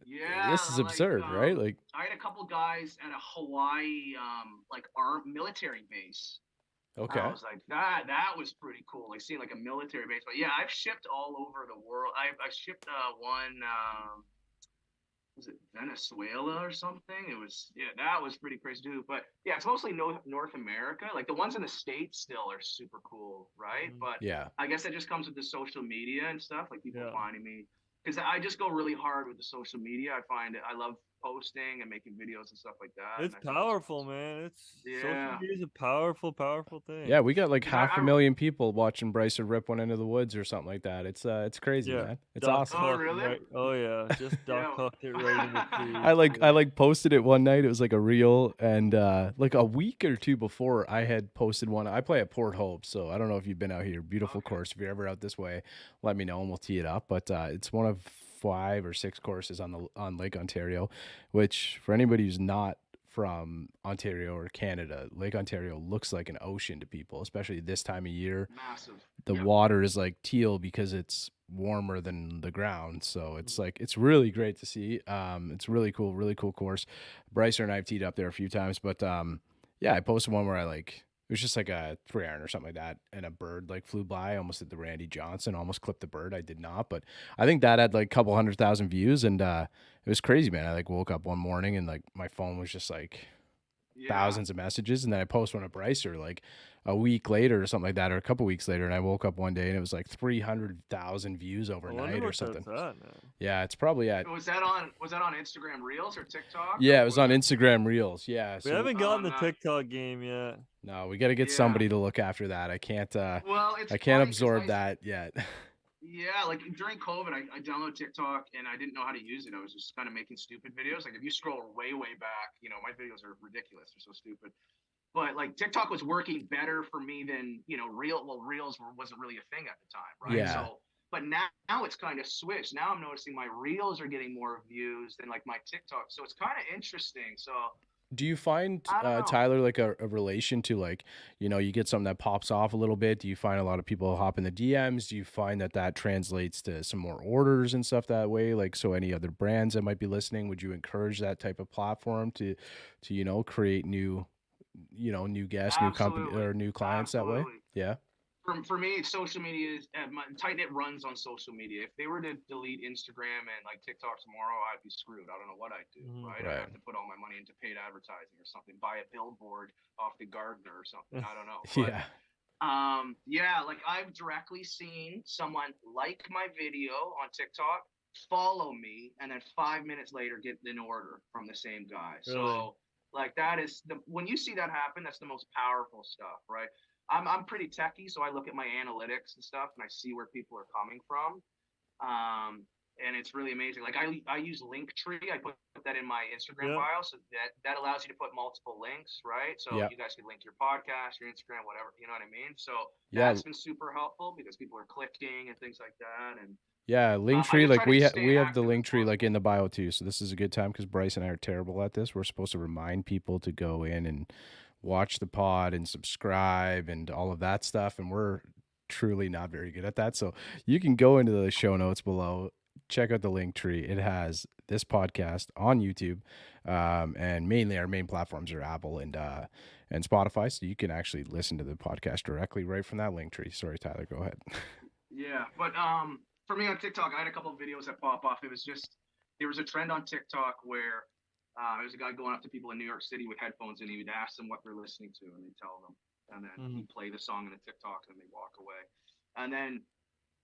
Speaker 2: Yeah,
Speaker 3: this is
Speaker 2: like
Speaker 3: absurd, right? Like,
Speaker 2: I had a couple guys at a Hawaii like military base. And I
Speaker 3: okay.
Speaker 2: was like, that was pretty cool. Like seeing like a military base. But yeah, I've shipped all over the world. I shipped one was it Venezuela or something? That was pretty crazy too. But yeah, it's mostly North America. Like the ones in the States still are super cool, right? But
Speaker 3: Yeah.
Speaker 2: I guess that just comes with the social media and stuff, like people
Speaker 4: Yeah.
Speaker 2: finding me. Because I just go really hard with the social media. I find it. I love posting and making videos and stuff like that.
Speaker 4: It's
Speaker 2: and I think
Speaker 4: powerful, man. Social
Speaker 2: yeah.
Speaker 4: media is a powerful, powerful thing.
Speaker 3: Yeah, we got like
Speaker 2: 'Cause
Speaker 3: half a million people watching Bryce rip one into the woods or something like that. It's crazy,
Speaker 4: Yeah.
Speaker 3: man. It's
Speaker 4: Duck
Speaker 3: awesome.
Speaker 2: Oh,
Speaker 4: hook,
Speaker 2: really?
Speaker 4: right? Oh yeah, just duck
Speaker 2: Yeah.
Speaker 4: hooked it right in the tree.
Speaker 3: I posted it one night. It was like a reel, and like a week or two before, I had posted one. I play at Port Hope, so I don't know if you've been out here. Beautiful
Speaker 2: Okay.
Speaker 3: course. If you're ever out this way, let me know and we'll tee it up. But it's one of 5 or 6 courses on Lake Ontario, which for anybody who's not from Ontario or Canada, Lake Ontario looks like an ocean to people, especially this time of year.
Speaker 2: Massive.
Speaker 3: The
Speaker 2: Yeah.
Speaker 3: water is like teal because it's warmer than the ground, so it's like it's really great to see. It's really cool course. Brycer and I have teed up there a few times, but yeah, I posted one where it was just like a 3-iron or something like that, and a bird like flew by. I almost did the Randy Johnson, almost clipped the bird. I did not, but I think that had like a couple 100,000 views, and it was crazy, man. I like woke up one morning and like my phone was just like
Speaker 2: Yeah.
Speaker 3: thousands of messages, and then I post one at Brycer like a week later or something like that, or a couple weeks later, and I woke up one day and it was like 300,000 views
Speaker 4: I
Speaker 3: overnight
Speaker 4: wonder
Speaker 3: or
Speaker 4: what
Speaker 3: something.
Speaker 4: that's at, man.
Speaker 3: Yeah, it's probably at
Speaker 2: Was that on Instagram Reels or TikTok?
Speaker 3: yeah,
Speaker 2: or
Speaker 3: it was on Instagram Reels. Yeah,
Speaker 4: We
Speaker 3: so
Speaker 4: haven't gotten the
Speaker 2: nice.
Speaker 4: TikTok game yet.
Speaker 3: no, we got to get
Speaker 2: Yeah.
Speaker 3: somebody to look after that. I can't
Speaker 2: Well, it's
Speaker 3: I can't
Speaker 2: funny 'cause
Speaker 3: absorb that yet.
Speaker 2: Yeah, like during COVID, I downloaded TikTok and I didn't know how to use it. I was just kind of making stupid videos. Like if you scroll way back, my videos are ridiculous. They're so stupid. But like TikTok was working better for me than Reels wasn't really a thing at the time, right?
Speaker 3: Yeah.
Speaker 2: So, but now it's kind of switched. Now I'm noticing my Reels are getting more views than like my TikTok. So it's kind of interesting. So
Speaker 3: Do you find
Speaker 2: I don't know.
Speaker 3: Tyler like a relation to like, you get something that pops off a little bit? Do you find a lot of people hop in the DMs? Do you find that translates to some more orders and stuff that way? Like, so any other brands that might be listening, would you encourage that type of platform to create new new guests, new company,
Speaker 2: Absolutely.
Speaker 3: or new clients that way?
Speaker 2: Absolutely.
Speaker 3: Yeah.
Speaker 2: For me, social media is tight knit runs on social media. If they were to delete Instagram and like TikTok tomorrow, I'd be screwed. I don't know what I'd do.
Speaker 4: Mhm.
Speaker 2: Right? I'd
Speaker 3: Right.
Speaker 2: have to put all my money into paid advertising or something, buy a billboard off the gardener or something. I don't know. But
Speaker 3: Yeah.
Speaker 2: yeah, like I've directly seen someone like my video on TikTok, follow me, and then 5 minutes later get an order from the same guy.
Speaker 4: Really?
Speaker 2: So like that is when you see that happen, that's the most powerful stuff, right? I'm pretty techie, so I look at my analytics and stuff and I see where people are coming from. And it's really amazing. Like I use Linktree. I put that in my Instagram
Speaker 4: Yeah.
Speaker 2: bio, so that allows you to put multiple links, right? So
Speaker 3: Yeah.
Speaker 2: you guys can link your podcast, your Instagram, whatever. You know what I mean? So
Speaker 3: Yeah.
Speaker 2: that's been super helpful because people are clicking and things like that. And
Speaker 3: Yeah,
Speaker 2: I
Speaker 3: Linktree,
Speaker 2: just
Speaker 3: like
Speaker 2: try to stay
Speaker 3: we have the
Speaker 2: active as
Speaker 3: Linktree like
Speaker 2: possible.
Speaker 3: in the bio too. So this is a good time because Bryce and I are terrible at this. We're supposed to remind people to go in and watch the pod and subscribe and all of that stuff, and we're truly not very good at that. So you can go into the show notes below, check out the Linktree. It has this podcast on YouTube, and mainly our main platforms are Apple and Spotify. So you can actually listen to the podcast directly right from that Linktree. Sorry, Tyler, go ahead.
Speaker 2: Yeah, but for me on TikTok, I had a couple of videos that pop off. It was just there was a trend on TikTok where there was a guy going up to people in New York City with headphones, and he would ask them what they're listening to, and they'd tell them, and then he'd play the song in the TikTok, and they walk away. And then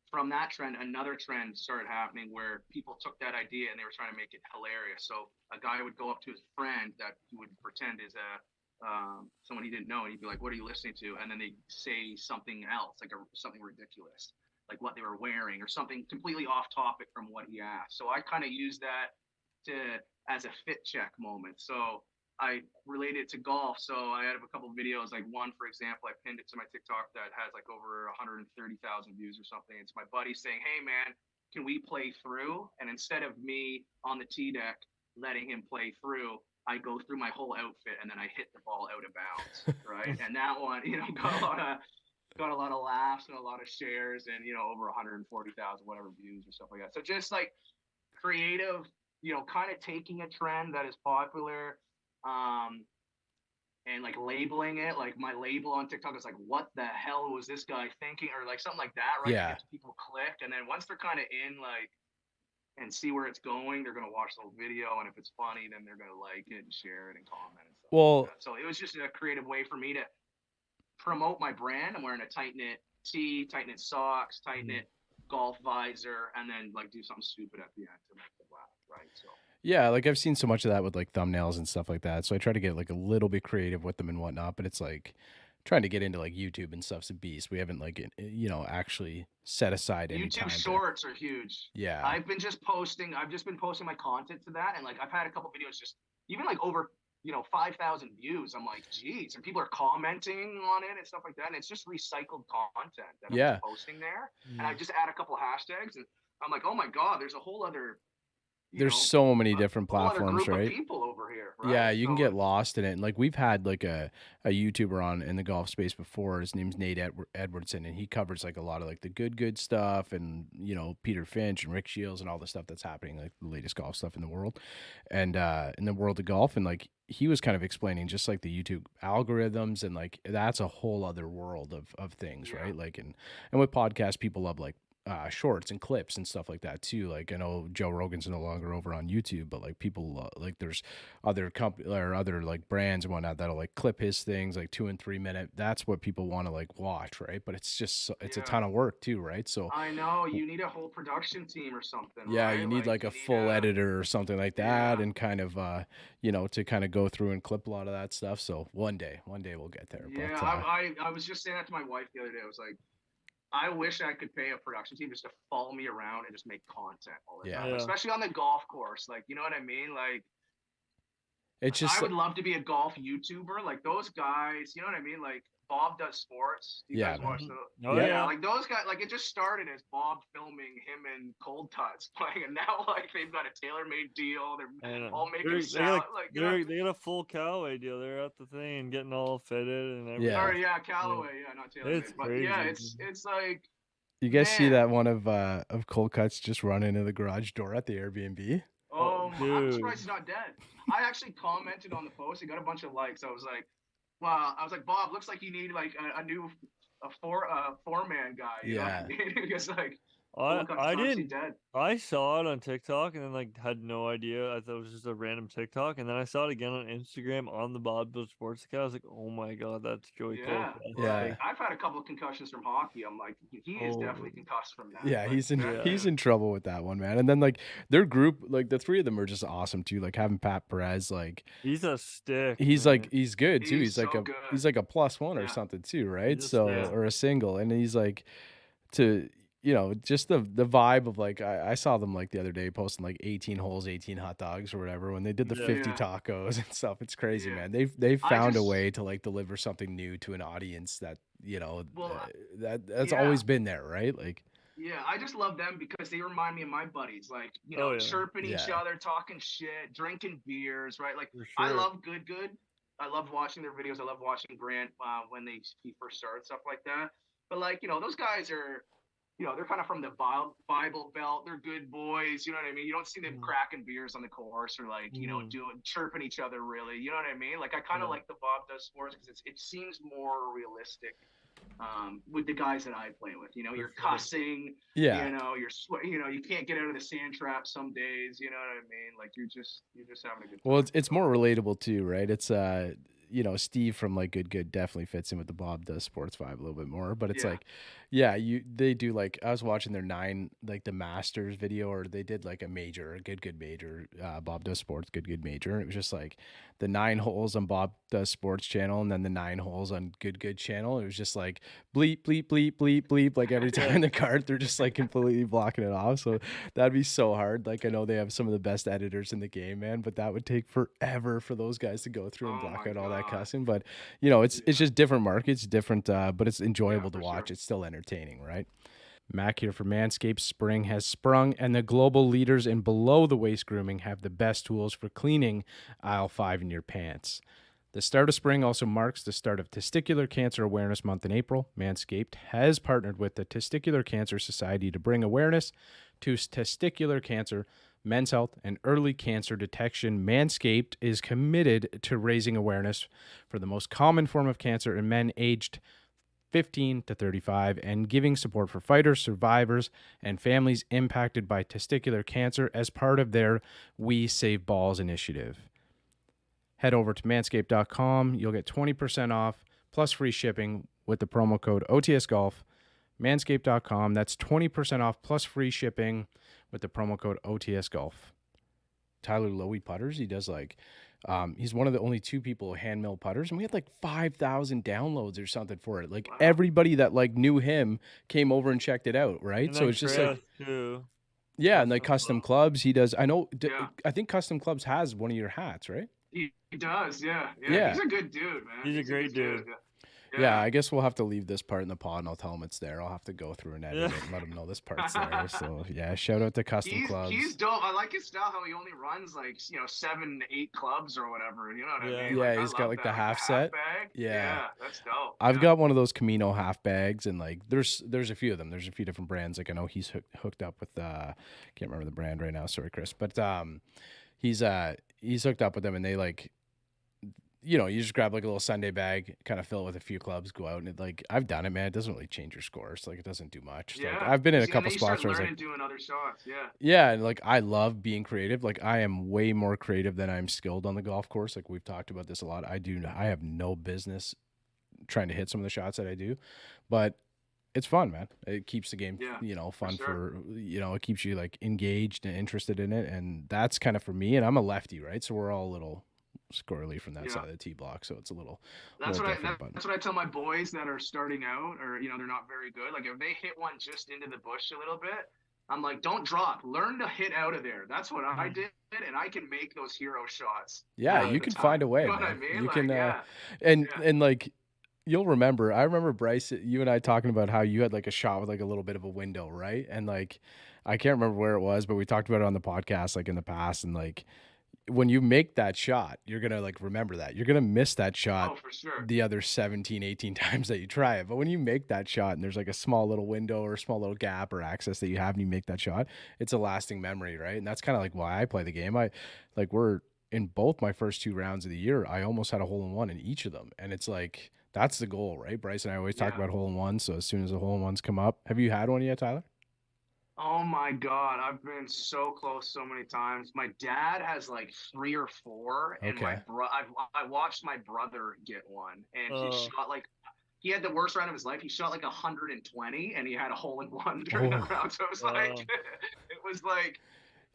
Speaker 2: from that trend, another trend started happening where people took that idea and they were trying to make it hilarious. So a guy would go up to his friend that he would pretend is a someone he didn't know, and he'd be like, "What are you listening to?" And then they say something else, like something ridiculous, like what they were wearing or something completely off topic from what he asked. So I kind of use that to as a fit check moment. So I relate it to golf. So I had a couple of videos, like one, for example, I pinned it to my TikTok that has like over 130,000 views or something. It's my buddy saying, "Hey man, can we play through?" And instead of me on the tee deck letting him play through, I go through my whole outfit and then I hit the ball out of bounds, right? And that one, got a lot of laughs and a lot of shares and over 140,000 whatever views or stuff like that. So just like creative, kind of taking a trend that is popular, and like labeling it. Like my label on TikTok is like, "What the hell was this guy thinking?" or like something like that, right? To
Speaker 3: Yeah.
Speaker 2: get people click, and then once they're kind of in, like, and see where it's going, they're gonna watch the whole video, and if it's funny, then they're gonna like it and share it and comment and stuff
Speaker 3: Well,
Speaker 2: like that. So it was just a creative way for me to promote my brand. I'm wearing a tight knit tee, tight knit socks, tight knit golf visor, and then like do something stupid at the end to make them laugh, right? So
Speaker 3: yeah, like I've seen so much of that with like thumbnails and stuff like that. So I try to get like a little bit creative with them and whatnot, but it's like trying to get into like YouTube and stuff's a beast. We haven't like actually set aside any
Speaker 2: YouTube
Speaker 3: time to,
Speaker 2: Shorts are huge.
Speaker 3: yeah.
Speaker 2: I've just been posting my content to that, and like I've had a couple videos just even like over 5,000 views. I'm like, geez, and people are commenting on it and stuff like that, and it's just recycled content that I'm
Speaker 3: Yeah.
Speaker 2: just posting there, and I just add a couple hashtags, and I'm like, oh my god, there's a whole other
Speaker 3: There's so many different
Speaker 2: whole other
Speaker 3: platforms,
Speaker 2: group of
Speaker 3: right?
Speaker 2: people over here, right?
Speaker 3: Yeah, you can
Speaker 2: So
Speaker 3: get lost in it. And like we've had like a YouTuber on in the golf space before. His name's Nate Edwardson, and he covers like a lot of like the good stuff, and Peter Finch and Rick Shields and all the stuff that's happening, like the latest golf stuff in the world, and in the world of golf. And like he was kind of explaining just like the YouTube algorithms, and like that's a whole other world of things,
Speaker 2: Yeah.
Speaker 3: right? Like and with podcasts, people love like shorts and clips and stuff like that too. Like I know Joe Rogan's no longer over on YouTube, but like people like there's other or other like brands and whatnot that'll like clip his things like 2 and 3 minute. That's what people want to like watch, right? But it's just it's a
Speaker 2: Yeah.
Speaker 3: ton of work too, right? So
Speaker 2: I know you need a whole production team or something.
Speaker 3: yeah,
Speaker 2: right?
Speaker 3: you need like
Speaker 2: you
Speaker 3: a
Speaker 2: need
Speaker 3: full editor or something like that,
Speaker 2: Yeah.
Speaker 3: and kind of to kind of go through and clip a lot of that stuff. So one day we'll get there.
Speaker 2: Yeah,
Speaker 3: But
Speaker 2: I was just saying that to my wife the other day. I was like, I wish I could pay a production team just to follow me around and just make content all the
Speaker 3: Yeah.
Speaker 2: time,
Speaker 4: Yeah.
Speaker 2: especially on the golf course. Like, you know what I mean? Like,
Speaker 3: it's just
Speaker 2: I would love to be a golf YouTuber. Like those guys, you know what I mean? Like Bob Does Sports. Do you
Speaker 3: Yeah,
Speaker 2: guys watch
Speaker 3: man.
Speaker 2: the?
Speaker 4: Oh
Speaker 3: Yeah.
Speaker 2: Yeah, like those guys. Like it just started as Bob filming him and Cold Cuts playing, and now like they've got a tailor-made deal.
Speaker 4: I
Speaker 2: They're
Speaker 4: know.
Speaker 2: all making
Speaker 4: They
Speaker 2: salad.
Speaker 4: got,
Speaker 2: Like
Speaker 4: they got a full Callaway deal. They're at the thing and getting all fitted and everything.
Speaker 3: Yeah.
Speaker 2: Sorry, yeah, Callaway. Yeah, not tailor-made.
Speaker 4: It's
Speaker 2: But yeah,
Speaker 4: crazy.
Speaker 2: it's like.
Speaker 3: You guys see
Speaker 2: Man.
Speaker 3: that one of Cold Cuts just run into the garage door at the Airbnb?
Speaker 2: I'm
Speaker 4: dude.
Speaker 2: surprised he's not dead. I actually commented on the post. He got a bunch of likes. I was like, well, I was like, Bob, looks like you need like a new four man guy. You know what I
Speaker 3: Yeah.
Speaker 2: mean? Because like the
Speaker 4: I
Speaker 2: look on
Speaker 4: I
Speaker 2: obviously
Speaker 4: didn't.
Speaker 2: dead.
Speaker 4: I saw it on TikTok and then like had no idea. I thought it was just a random TikTok, and then I saw it again on Instagram on the Bob Bill Sports account. I was like, oh my god, that's Joey
Speaker 2: Yeah,
Speaker 4: Colfax.
Speaker 2: like
Speaker 3: Yeah.
Speaker 2: I've had a couple of concussions from hockey. I'm like, he is
Speaker 4: Oh
Speaker 2: definitely concussed from that.
Speaker 3: Yeah,
Speaker 2: But
Speaker 4: yeah,
Speaker 3: he's in trouble with that one, man. And then like their group, like the three of them are just awesome too. Like having Pat Perez, like
Speaker 4: he's a stick,
Speaker 3: he's like
Speaker 4: man.
Speaker 3: he's good too.
Speaker 2: he's so good.
Speaker 3: He's like a +1 or
Speaker 2: Yeah,
Speaker 3: something too, right?
Speaker 4: He's a
Speaker 3: So
Speaker 4: stick.
Speaker 3: or a single, and he's like to just the vibe of like I saw them like the other day posting like 18 holes, 18 hot dogs or whatever when they did the
Speaker 4: Yeah.
Speaker 3: 50
Speaker 2: Yeah.
Speaker 3: tacos and stuff. It's crazy,
Speaker 2: Yeah.
Speaker 3: man. They've
Speaker 2: I
Speaker 3: found a
Speaker 2: just
Speaker 3: way to like deliver something new to an audience that
Speaker 2: well,
Speaker 3: that's
Speaker 2: yeah.
Speaker 3: always been there, right? Like
Speaker 2: Yeah, I just love them because they remind me of my buddies, like,
Speaker 4: Oh yeah,
Speaker 2: chirping each
Speaker 3: yeah,
Speaker 2: other, talking shit, drinking beers, right? Like,
Speaker 4: for
Speaker 2: I
Speaker 4: sure.
Speaker 2: love Good. I love watching their videos. I love watching Grant when he first started, stuff like that. But, like, those guys are, they're kind of from the Bible Belt. They're good boys. You know what I mean? You don't see them
Speaker 4: Mhm.
Speaker 2: cracking beers on the course or, like,
Speaker 4: Mhm.
Speaker 2: chirping each other, really. You know what I mean? Like, I kind of
Speaker 4: Yeah.
Speaker 2: like the Bob Does Sports because it seems more realistic with the guys that I play with. You're
Speaker 4: sure.
Speaker 2: cussing,
Speaker 3: yeah.
Speaker 2: you can't get out of the sand trap some days. You know what I mean? Like you're just having a good
Speaker 3: Well,
Speaker 2: time.
Speaker 3: it's more relatable too, right? It's Steve from like Good definitely fits in with the Bob Does Sports vibe a little bit more, but it's
Speaker 2: Yeah.
Speaker 3: like they do like I was watching their 9 like the Masters video or they did like a Good major Bob Does Sports Good major and it was just like the 9 holes on Bob Does Sports channel and then the 9 holes on Good channel. It was just like bleep bleep bleep bleep bleep like every time
Speaker 4: Yeah.
Speaker 3: in the cart they're just like completely blocking it off. So that'd be so hard. Like I know they have some of the best editors in the game, man, but that would take forever for those guys to go through and
Speaker 2: Oh
Speaker 3: block
Speaker 2: my
Speaker 3: out all that
Speaker 2: god.
Speaker 3: cussing. But it's just different markets, different, but it's
Speaker 2: Yeah,
Speaker 3: enjoyable to
Speaker 2: for
Speaker 3: watch.
Speaker 2: sure.
Speaker 3: It's still entertaining, right? Mac here for Manscaped. Spring has sprung, and the global leaders in below the waist grooming have the best tools for cleaning aisle 5 in your pants. The start of spring also marks the start of Testicular Cancer Awareness Month in April. Manscaped has partnered with the Testicular Cancer Society to bring awareness to testicular cancer, men's health, and early cancer detection. Manscaped is committed to raising awareness for the most common form of cancer in men aged 15 to 35 and giving support for fighters, survivors, and families impacted by testicular cancer as part of their We Save Balls initiative. Head over to manscaped.com. You'll get 20% off plus free shipping with the promo code OTSGolf. Manscaped.com. That's 20% off plus free shipping with the promo code OTSGolf. Tyler Lowy putters. He does like, he's one of the only 2 people who hand mill putters, and we had like 5,000 downloads or something for it. Like
Speaker 2: Wow.
Speaker 3: everybody that like knew him came over and checked it out, right?
Speaker 4: And
Speaker 3: So
Speaker 4: then
Speaker 3: it's just like,
Speaker 4: Chris too.
Speaker 3: yeah, and like custom clubs. He does. I know.
Speaker 2: Yeah.
Speaker 3: I think Custom Clubs has one of your hats, right?
Speaker 2: He does. Yeah.
Speaker 3: Yeah.
Speaker 2: He's a good dude, man.
Speaker 4: He's a great
Speaker 2: good
Speaker 4: dude.
Speaker 3: Yeah, I guess we'll have to leave this part in the pod and I'll tell him it's there. I'll have to go through and edit
Speaker 4: Yeah.
Speaker 3: it and let him know this part's there. So yeah, shout out to Custom Clubs.
Speaker 2: He's dope. I like his style. How he only runs like 7, 8 clubs or whatever. You know what
Speaker 4: Yeah.
Speaker 2: I mean?
Speaker 3: Yeah,
Speaker 2: Like, I
Speaker 3: he's got
Speaker 2: love
Speaker 3: like
Speaker 2: that,
Speaker 3: the half set.
Speaker 2: bag.
Speaker 3: Yeah.
Speaker 2: That's dope.
Speaker 3: I've
Speaker 2: Yeah.
Speaker 3: got one of those Camino half bags, and like there's a few of them. There's a few different brands. Like I know he's hooked up with can't remember the brand right now. Sorry, Chris, but he's hooked up with them, and they like. You just grab like a little Sunday bag, kind of fill it with a few clubs, go out, and it, like I've done it, man. It doesn't really change your scores. Like it doesn't do much.
Speaker 2: Yeah.
Speaker 3: Like I've been in a
Speaker 2: And
Speaker 3: couple
Speaker 2: then you
Speaker 3: spots
Speaker 2: start
Speaker 3: where I was
Speaker 2: learning
Speaker 3: like,
Speaker 2: doing other shots. Yeah.
Speaker 3: yeah, and like I love being creative. Like I am way more creative than I'm skilled on the golf course. Like we've talked about this a lot. I have no business trying to hit some of the shots that I do, but it's fun, man. It keeps the game,
Speaker 2: Yeah,
Speaker 3: fun
Speaker 2: sure.
Speaker 3: it keeps you like engaged and interested in it. And that's kind of for me. And I'm a lefty, right? So we're all a little squirrely from that
Speaker 2: Yeah.
Speaker 3: side of the tee block. So it's a little
Speaker 2: That's
Speaker 3: different.
Speaker 2: that's what I tell my boys that are starting out, or they're not very good. Like if they hit one just into the bush a little bit, I'm like, don't drop. Learn to hit out of there. That's what I did, and I can make those hero shots.
Speaker 3: Yeah,
Speaker 2: all
Speaker 3: you
Speaker 2: the
Speaker 3: can
Speaker 2: time.
Speaker 3: find a way,
Speaker 2: You know what
Speaker 3: man.
Speaker 2: I mean?
Speaker 3: You
Speaker 2: Like,
Speaker 3: can,
Speaker 2: yeah.
Speaker 3: and
Speaker 2: Yeah.
Speaker 3: and like you'll remember. I remember Bryce, you and I talking about how you had like a shot with like a little bit of a window, right? And like I can't remember where it was, but we talked about it on the podcast like in the past, and like when you make that shot, you're gonna like remember that. You're gonna miss that shot
Speaker 2: Oh, for sure.
Speaker 3: the other 17, 18 times that you try it. But when you make that shot and there's like a small little window or a small little gap or access that you have and you make that shot, it's a lasting memory, right? And that's kind of like why I play the game. in both my first 2 rounds of the year, I almost had a hole in one in each of them. And it's like, that's the goal, right? Bryce and I always talk
Speaker 2: Yeah.
Speaker 3: about hole in ones. So as soon as the hole in ones come up, have you had one yet, Tyler?
Speaker 2: Oh my God, I've been so close so many times. My dad has like 3 or 4, and
Speaker 3: Okay.
Speaker 2: I watched my brother get one, and he
Speaker 4: Oh.
Speaker 2: shot like he had the worst round of his life. He shot like 120, and he had a hole in one during that
Speaker 3: Oh.
Speaker 2: round. So it was like,
Speaker 4: Wow.
Speaker 2: it was like,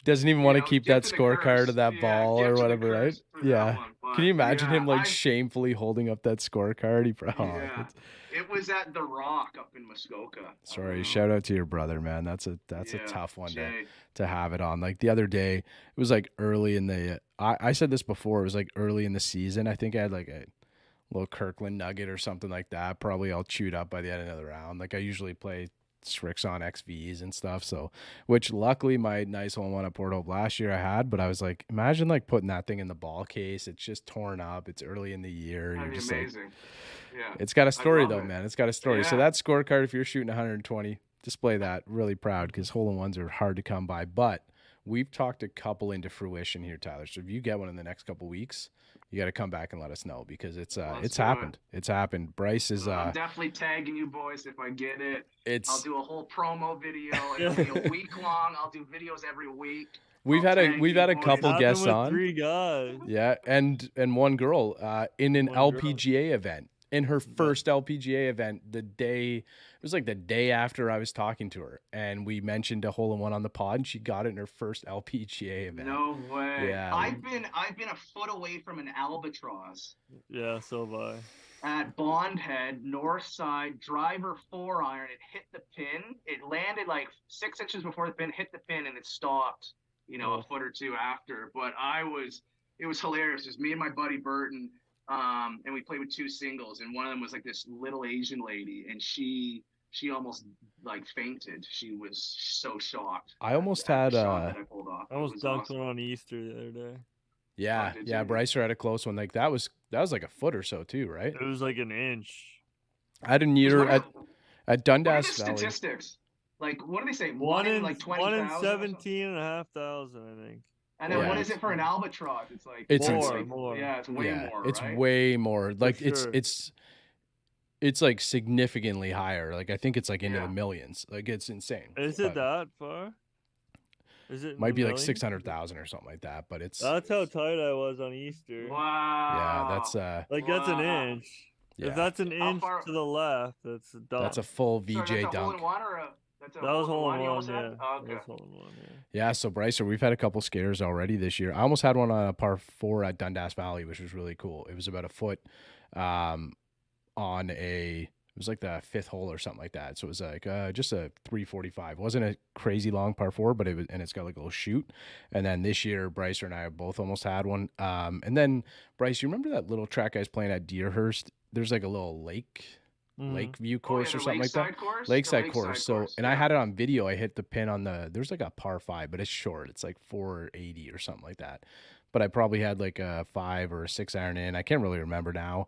Speaker 3: Doesn't even
Speaker 2: you
Speaker 3: want to
Speaker 2: know,
Speaker 3: keep that
Speaker 2: gift and a
Speaker 3: scorecard
Speaker 2: curse.
Speaker 3: of that
Speaker 2: Yeah,
Speaker 3: ball or
Speaker 2: gift and a
Speaker 3: whatever, right?
Speaker 2: curse for that
Speaker 3: Yeah.
Speaker 2: one.
Speaker 3: Can you
Speaker 2: But
Speaker 3: imagine him
Speaker 2: yeah,
Speaker 3: like shamefully holding up that scorecard?
Speaker 2: yeah,
Speaker 3: That's-
Speaker 2: it was at the Rock up in Muskoka.
Speaker 3: sorry, shout out to your brother, man. That's a
Speaker 2: Yeah,
Speaker 3: tough one
Speaker 2: Jay.
Speaker 3: to have it on. Like the other day, it was like early in the I said this before, it was like early in the season. I think I had like a little Kirkland nugget or something like that, probably all chewed up by the end of the round. Like I usually play Strixon XVs and stuff. So, which luckily my nice hole in one at Port Hope last year I had, but I was like, imagine like putting that thing in the ball case. It's just torn up. It's early in the year.
Speaker 2: That'd
Speaker 3: You're
Speaker 2: be
Speaker 3: just like,
Speaker 2: amazing. Yeah,
Speaker 3: it's got a
Speaker 2: I'd
Speaker 3: story
Speaker 2: love
Speaker 3: though,
Speaker 2: it.
Speaker 3: man. It's got a story. So
Speaker 2: Yeah.
Speaker 3: that scorecard, if you're shooting 120, display that. Really proud because hole in ones are hard to come by. But we've talked a couple into fruition here, Tyler. So if you get one in the next couple weeks, you got to come back and let us know because it's
Speaker 2: Let's do
Speaker 3: happened. It's happened. Bryce is
Speaker 2: I'm definitely tagging you boys if I get it. I'll
Speaker 3: it's
Speaker 2: do a whole promo video. It'll be a week long. I'll do videos every week.
Speaker 3: we've
Speaker 2: I'll
Speaker 3: had a
Speaker 2: tag
Speaker 3: we've
Speaker 2: you
Speaker 3: had a
Speaker 2: boys.
Speaker 3: couple
Speaker 4: Happened
Speaker 3: guests
Speaker 4: with
Speaker 3: on.
Speaker 4: 3 guys.
Speaker 3: Yeah, and one girl in an
Speaker 4: One girl.
Speaker 3: LPGA event. In her first LPGA event, it was like the day after I was talking to her, and we mentioned a hole in one on the pod, and she got it in her first LPGA event.
Speaker 2: No way.
Speaker 3: Yeah.
Speaker 2: I've been a foot away from an albatross
Speaker 4: Yeah, so have I.
Speaker 2: at Bond Head, north side, driver 4-iron. It hit the pin. It landed like 6 inches before the pin, hit the pin, and it stopped, a foot or two after. But it was hilarious. It was me and my buddy Burton. And we played with 2 singles, and one of them was like this little Asian lady, and she almost like fainted. She was so shocked.
Speaker 3: I almost
Speaker 2: at the
Speaker 3: had
Speaker 2: shot that I pulled off.
Speaker 4: I
Speaker 2: It
Speaker 4: almost
Speaker 2: was
Speaker 4: dunked
Speaker 2: awesome.
Speaker 4: one on Easter the other day.
Speaker 3: Yeah,
Speaker 2: did
Speaker 3: yeah.
Speaker 2: you?
Speaker 3: Brycer had a close one. Like that was like a foot or so too, right?
Speaker 4: It was like an inch.
Speaker 3: I had a near
Speaker 2: What
Speaker 3: at
Speaker 2: are
Speaker 3: Dundas
Speaker 2: the
Speaker 3: Valley.
Speaker 2: statistics? Like, what do they say?
Speaker 4: One in
Speaker 2: like
Speaker 4: 1 in
Speaker 2: 20,000?
Speaker 4: 17,500, I think.
Speaker 2: And then
Speaker 3: Yeah.
Speaker 2: what is it for an albatross? It's like
Speaker 3: It's
Speaker 4: more.
Speaker 2: Yeah, it's way
Speaker 3: Yeah,
Speaker 2: more.
Speaker 3: it's
Speaker 2: right?
Speaker 3: way more. Like
Speaker 4: sure.
Speaker 3: it's like significantly higher. Like I think it's like into
Speaker 2: Yeah.
Speaker 3: the millions. Like it's insane.
Speaker 4: Is
Speaker 3: But
Speaker 4: it that far? Is it in
Speaker 3: might
Speaker 4: the
Speaker 3: be like
Speaker 4: millions?
Speaker 3: 600,000 or something like that. But it's
Speaker 4: That's how tight I was on Easter.
Speaker 2: Wow.
Speaker 3: yeah, that's
Speaker 4: Like that's an
Speaker 2: Wow.
Speaker 4: inch.
Speaker 3: yeah,
Speaker 4: If that's an
Speaker 2: How
Speaker 4: inch
Speaker 2: far-
Speaker 4: to the left, that's a dunk.
Speaker 3: that's a full
Speaker 2: Sorry,
Speaker 3: VJ
Speaker 2: that's a hole in
Speaker 3: dunk.
Speaker 2: one or a that's a
Speaker 4: That was hole in
Speaker 2: you
Speaker 4: one,
Speaker 2: almost
Speaker 4: yeah.
Speaker 2: had? Oh, okay.
Speaker 4: That was hole in one, yeah.
Speaker 3: Yeah, so Brycer, we've had a couple scares already this year. I almost had one on a par 4 at Dundas Valley, which was really cool. It was about a foot on it was like the 5th hole or something like that. So it was like just a 345. It wasn't a crazy long par 4, but it's got like a little shoot. And then this year, Brycer and I have both almost had one. And then Bryce, you remember that little track I was playing at Deerhurst? There's like a little lake view course or something like that.
Speaker 2: Course?
Speaker 3: Lakeside course. So, and I had it on video. I hit the pin on there's like a par 5, but it's short. It's like 480 or something like that. But I probably had like a 5 or a 6 iron in. I can't really remember now.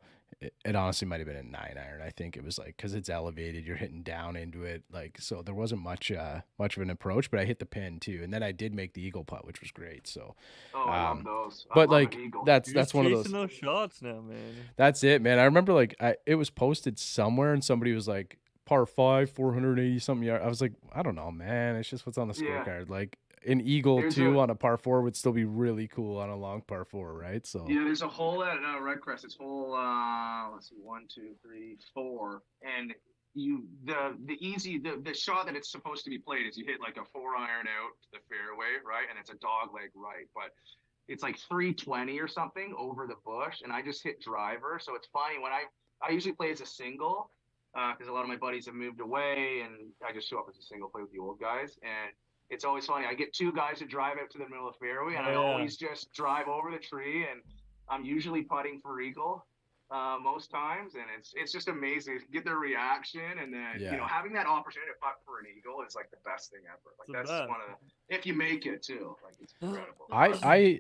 Speaker 3: It honestly might have been a 9 iron. I think it was like, cause it's elevated, you're hitting down into it. Like, so there wasn't much of an approach, but I hit the pin too. And then I did make the eagle putt, which was great. So,
Speaker 2: I love those. I
Speaker 3: but
Speaker 2: love
Speaker 3: like
Speaker 2: an eagle.
Speaker 3: that's
Speaker 4: You're just
Speaker 3: one of those.
Speaker 4: chasing those shots now, man.
Speaker 3: That's it, man. I remember like it was posted somewhere and somebody was like par 5, 480 something yard. I was like, I don't know, man. It's just what's on the
Speaker 2: Yeah.
Speaker 3: scorecard. Like an eagle
Speaker 2: There's
Speaker 3: too
Speaker 2: a-
Speaker 3: on a par 4 would still be really cool on a long par 4, right? So
Speaker 2: Yeah, there's a hole at Redcrest. It's hole let's see, 1, 2, 3, 4, and the shot that it's supposed to be played is you hit like a 4-iron out to the fairway, right, and it's a dog leg right, but it's like 320 or something over the bush, and I just hit driver. So it's funny when I usually play as a single because a lot of my buddies have moved away, and I just show up as a single, play with the old guys, and it's always funny. I get 2 guys to drive out to the middle of the fairway, and I always just drive over the tree, and I'm usually putting for eagle most times, and it's just amazing. Get their reaction, and then having that opportunity to putt for an eagle is like the best thing ever. Like that's one of the, if you make it too, like it's incredible.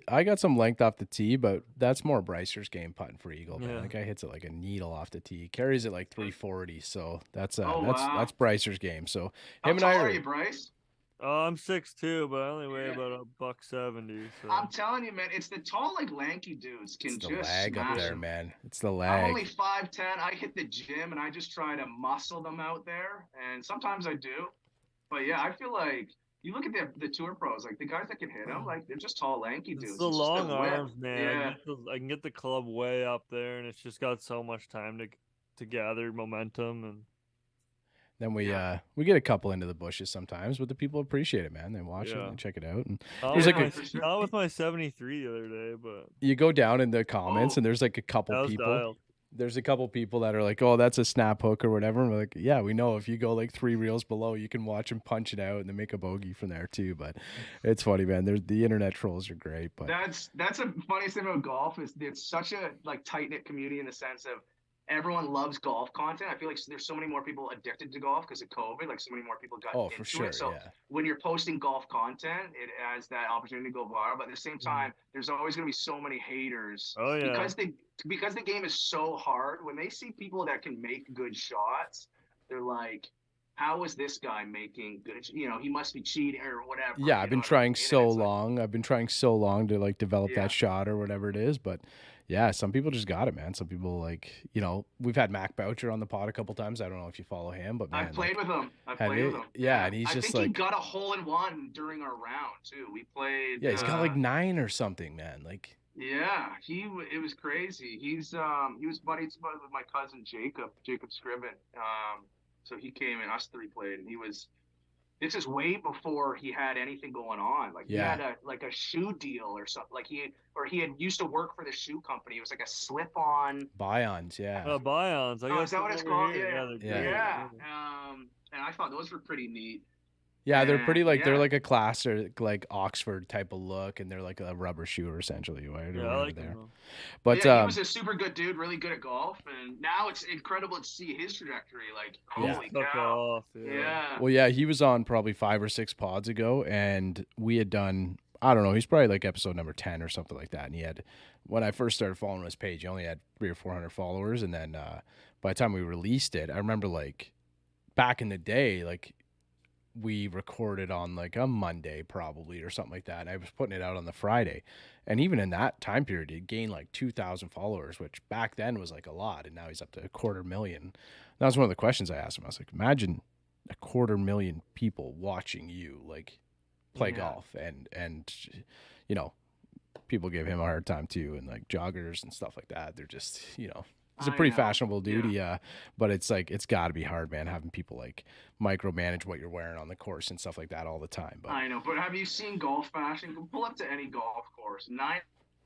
Speaker 3: I got some length off the tee, but that's more Brycer's game putting for eagle, man.
Speaker 4: Yeah.
Speaker 3: Like I hits it like a needle off the tee, carries it like 340. So that's
Speaker 2: wow.
Speaker 3: that's Brycer's game. So
Speaker 2: How
Speaker 3: him and
Speaker 2: tall
Speaker 3: I
Speaker 2: are you, Bryce?
Speaker 4: Oh, I'm 6'2", but I only weigh
Speaker 2: Yeah.
Speaker 4: about $170.
Speaker 2: I'm
Speaker 4: So
Speaker 2: telling you, man, it's the tall, like lanky dudes
Speaker 3: It's
Speaker 2: can
Speaker 3: the
Speaker 2: just
Speaker 3: lag up
Speaker 2: smash
Speaker 3: there,
Speaker 2: them.
Speaker 3: man. It's the
Speaker 2: I'm only
Speaker 3: lag.
Speaker 2: 5'10". I hit the gym and I just try to muscle them out there, and sometimes I do. But yeah, I feel like you look at the tour pros, like the guys that can hit them, like they're just tall, lanky
Speaker 4: it's
Speaker 2: dudes.
Speaker 4: the
Speaker 2: It's just their
Speaker 4: long
Speaker 2: whip.
Speaker 4: arms, man.
Speaker 2: Yeah,
Speaker 4: I can get the club way up there, and it's just got so much time to gather momentum. And
Speaker 3: Then
Speaker 2: yeah,
Speaker 3: we get a couple into the bushes sometimes, but the people appreciate it, man. They watch it and
Speaker 4: yeah,
Speaker 3: they check it out. And
Speaker 4: not
Speaker 3: there's
Speaker 4: with
Speaker 3: like
Speaker 2: yeah,
Speaker 3: a
Speaker 2: for sure.
Speaker 4: not with my 73 the other day, but
Speaker 3: you go down in the comments
Speaker 2: Oh,
Speaker 3: and there's like a couple
Speaker 4: that was
Speaker 3: people.
Speaker 4: dialed.
Speaker 3: There's a couple people that are like, "Oh, that's a snap hook or whatever." And we're like, "Yeah, we know. If you go like 3 reels below, you can watch them punch it out and then make a bogey from there too." But it's funny, man. There's the internet trolls are great, but
Speaker 2: that's a funniest thing about golf is it's such a like tight knit community in the sense of everyone loves golf content. I feel like there's so many more people addicted to golf because of COVID. Like so many more people got
Speaker 3: oh, for
Speaker 2: into it.
Speaker 3: sure,
Speaker 2: So
Speaker 3: yeah.
Speaker 2: when you're posting golf content, it has that opportunity to go viral. But at the same time, there's always going to be so many haters
Speaker 4: Oh yeah,
Speaker 2: because the game is so hard. When they see people that can make good shots, they're like, "How is this guy making good? You know, he must be cheating or whatever."
Speaker 3: Yeah,
Speaker 2: You know what I mean? And it's like,
Speaker 3: I've been trying so long to like develop that
Speaker 2: yeah.
Speaker 3: shot or whatever it is, but yeah, some people just got it, man. Some people like, we've had Mac Boucher on the pod a couple times. I don't know if you follow him, but
Speaker 2: I've
Speaker 3: man,
Speaker 2: played
Speaker 3: like,
Speaker 2: with him. I've
Speaker 3: have
Speaker 2: played with
Speaker 3: you?
Speaker 2: him.
Speaker 3: Yeah,
Speaker 2: Yeah.
Speaker 3: and he's
Speaker 2: I
Speaker 3: just
Speaker 2: think he
Speaker 3: like,
Speaker 2: got a hole in one during our round too. We played
Speaker 3: yeah, he's got like 9 or something, man. Like,
Speaker 2: yeah, it was crazy. He was buddies with my cousin Jacob Scriven. So he came and us three played and he was this is way before he had anything going on. Like he
Speaker 3: yeah,
Speaker 2: had a shoe deal or something. He had used to work for the shoe company. It was like a slip on.
Speaker 3: Bions, yeah,
Speaker 4: Bions. I
Speaker 2: Oh,
Speaker 4: got
Speaker 2: is that
Speaker 4: some
Speaker 2: what it's
Speaker 4: over
Speaker 2: called?
Speaker 4: here.
Speaker 2: Yeah,
Speaker 4: Yeah, they're
Speaker 3: yeah.
Speaker 4: great.
Speaker 2: yeah.
Speaker 4: Yeah.
Speaker 2: And I thought those were pretty neat.
Speaker 3: Yeah, they're pretty
Speaker 2: And
Speaker 3: like they're
Speaker 2: yeah,
Speaker 3: like a classic like Oxford type of look, and they're like a rubber shoe essentially, right, or
Speaker 4: Yeah, I
Speaker 3: whatever
Speaker 4: like them
Speaker 3: there.
Speaker 4: though.
Speaker 3: But
Speaker 2: yeah, he was a super good dude, really good at golf, and now it's incredible to see his trajectory. Like,
Speaker 4: He's
Speaker 3: yeah.
Speaker 2: holy
Speaker 4: took
Speaker 2: cow!
Speaker 4: off. Yeah.
Speaker 2: Yeah,
Speaker 3: Well, yeah, he was on probably 5 or 6 pods ago, and we had done, I don't know, he's probably like episode number 10 or something like that. And he had, when I first started following his page, he only had 300 or 400 followers. And then by the time we released it, I remember like back in the day, like we recorded on like a Monday probably or something like that. And I was putting it out on the Friday. And even in that time period, he gained like 2,000 followers, which back then was like a lot. And now he's up to 250,000. That was one of the questions I asked him. I was like, imagine 250,000 people watching you like play
Speaker 2: yeah.
Speaker 3: golf and you know people give him a hard time too, and like joggers and stuff like that, they're just he's a
Speaker 2: I
Speaker 3: pretty
Speaker 2: know.
Speaker 3: fashionable dude.
Speaker 2: Yeah.
Speaker 3: But it's like it's got to be hard, man, having people like micromanage what you're wearing on the course and stuff like that all the time. But
Speaker 2: I know. But have you seen golf fashion? Pull up to any golf course. 95%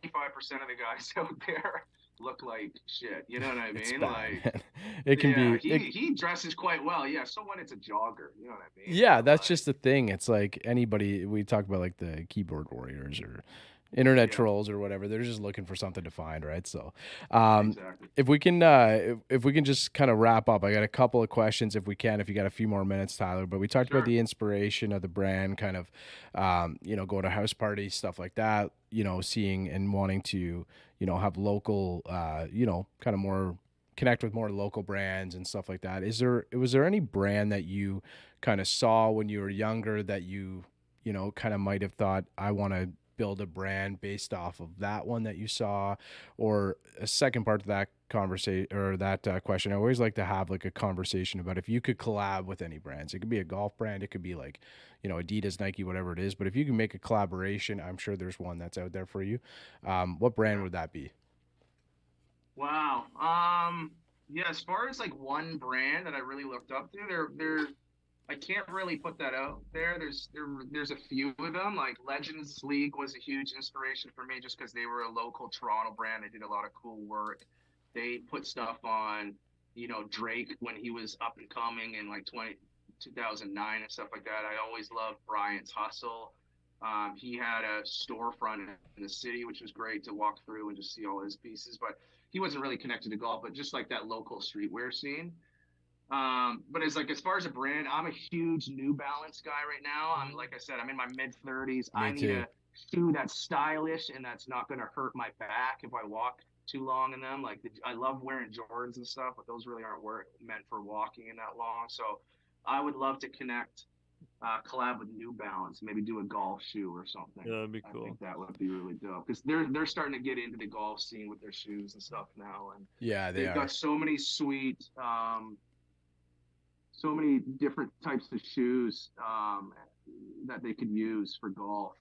Speaker 2: of the guys out there look like shit. You know what I
Speaker 3: it's
Speaker 2: mean?
Speaker 3: bad,
Speaker 2: Like,
Speaker 3: man. It can
Speaker 2: yeah,
Speaker 3: be
Speaker 2: he dresses quite well. Yeah. So when it's a jogger, you know what I mean?
Speaker 3: yeah,
Speaker 2: But
Speaker 3: that's
Speaker 2: like,
Speaker 3: just the thing. It's like anybody we talk about like the keyboard warriors or internet
Speaker 2: yeah,
Speaker 3: trolls or whatever, they're just looking for something to find, right? So
Speaker 2: exactly.
Speaker 3: if we can if we can just kind of wrap up, I got a couple of questions if we can, if you got a few more minutes, Tyler. But we talked about
Speaker 2: Sure.
Speaker 3: the inspiration of the brand, kind of going to house parties, stuff like that, seeing and wanting to have local kind of more connect with more local brands and stuff like that. Was there any brand that you kind of saw when you were younger that you kind of might have thought, I want to build a brand based off of that one that you saw? Or a second part to that conversation or that question, I always like to have like a conversation about if you could collab with any brands. It could be a golf brand, it could be like Adidas, Nike, whatever it is, but if you can make a collaboration, I'm sure there's one that's out there for you. What brand would that be?
Speaker 2: Wow. Yeah, as far as like one brand that I really looked up to, there I can't really put that out there. There's a few of them. Like Legends League was a huge inspiration for me just because they were a local Toronto brand. They did a lot of cool work. They put stuff on, Drake when he was up and coming in like 2009 and stuff like that. I always loved Bryant's hustle. He had a storefront in the city, which was great to walk through and just see all his pieces. But he wasn't really connected to golf, but just like that local streetwear scene. But as far as a brand, I'm a huge New Balance guy right now. I'm like I said, I'm in my mid 30s.
Speaker 3: Me
Speaker 2: I need
Speaker 3: too.
Speaker 2: a shoe that's stylish and that's not going to hurt my back if I walk too long in them. Like I love wearing Jordans and stuff, but those really aren't meant for walking in that long. So I would love to connect collab with New Balance, maybe do a golf shoe or something.
Speaker 4: Yeah, that'd be
Speaker 2: I
Speaker 4: cool.
Speaker 2: think that would be really dope because they're starting to get into the golf scene with their shoes and stuff now, and
Speaker 3: Yeah, they
Speaker 2: they've
Speaker 3: are.
Speaker 2: got so many sweet, so many different types of shoes that they could use for golf.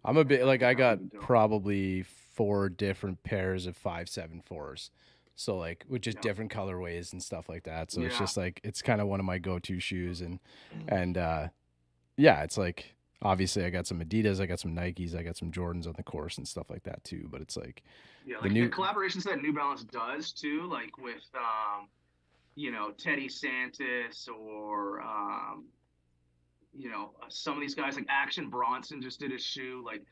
Speaker 3: I'm a bit like I
Speaker 2: that
Speaker 3: got
Speaker 2: would be dope.
Speaker 3: probably 4 different pairs of 574s. So like with just
Speaker 2: Yeah.
Speaker 3: different colorways and stuff like that. So it's
Speaker 2: Yeah.
Speaker 3: just like it's kind of one of my go-to shoes and yeah, it's like obviously I got some Adidas, I got some Nikes, I got some Jordans on the course and stuff like that too, but it's like
Speaker 2: Yeah,
Speaker 3: the
Speaker 2: like
Speaker 3: new
Speaker 2: the collaborations that New Balance does too, like with Teddy Santis or some of these guys like Action Bronson just did a shoe. Like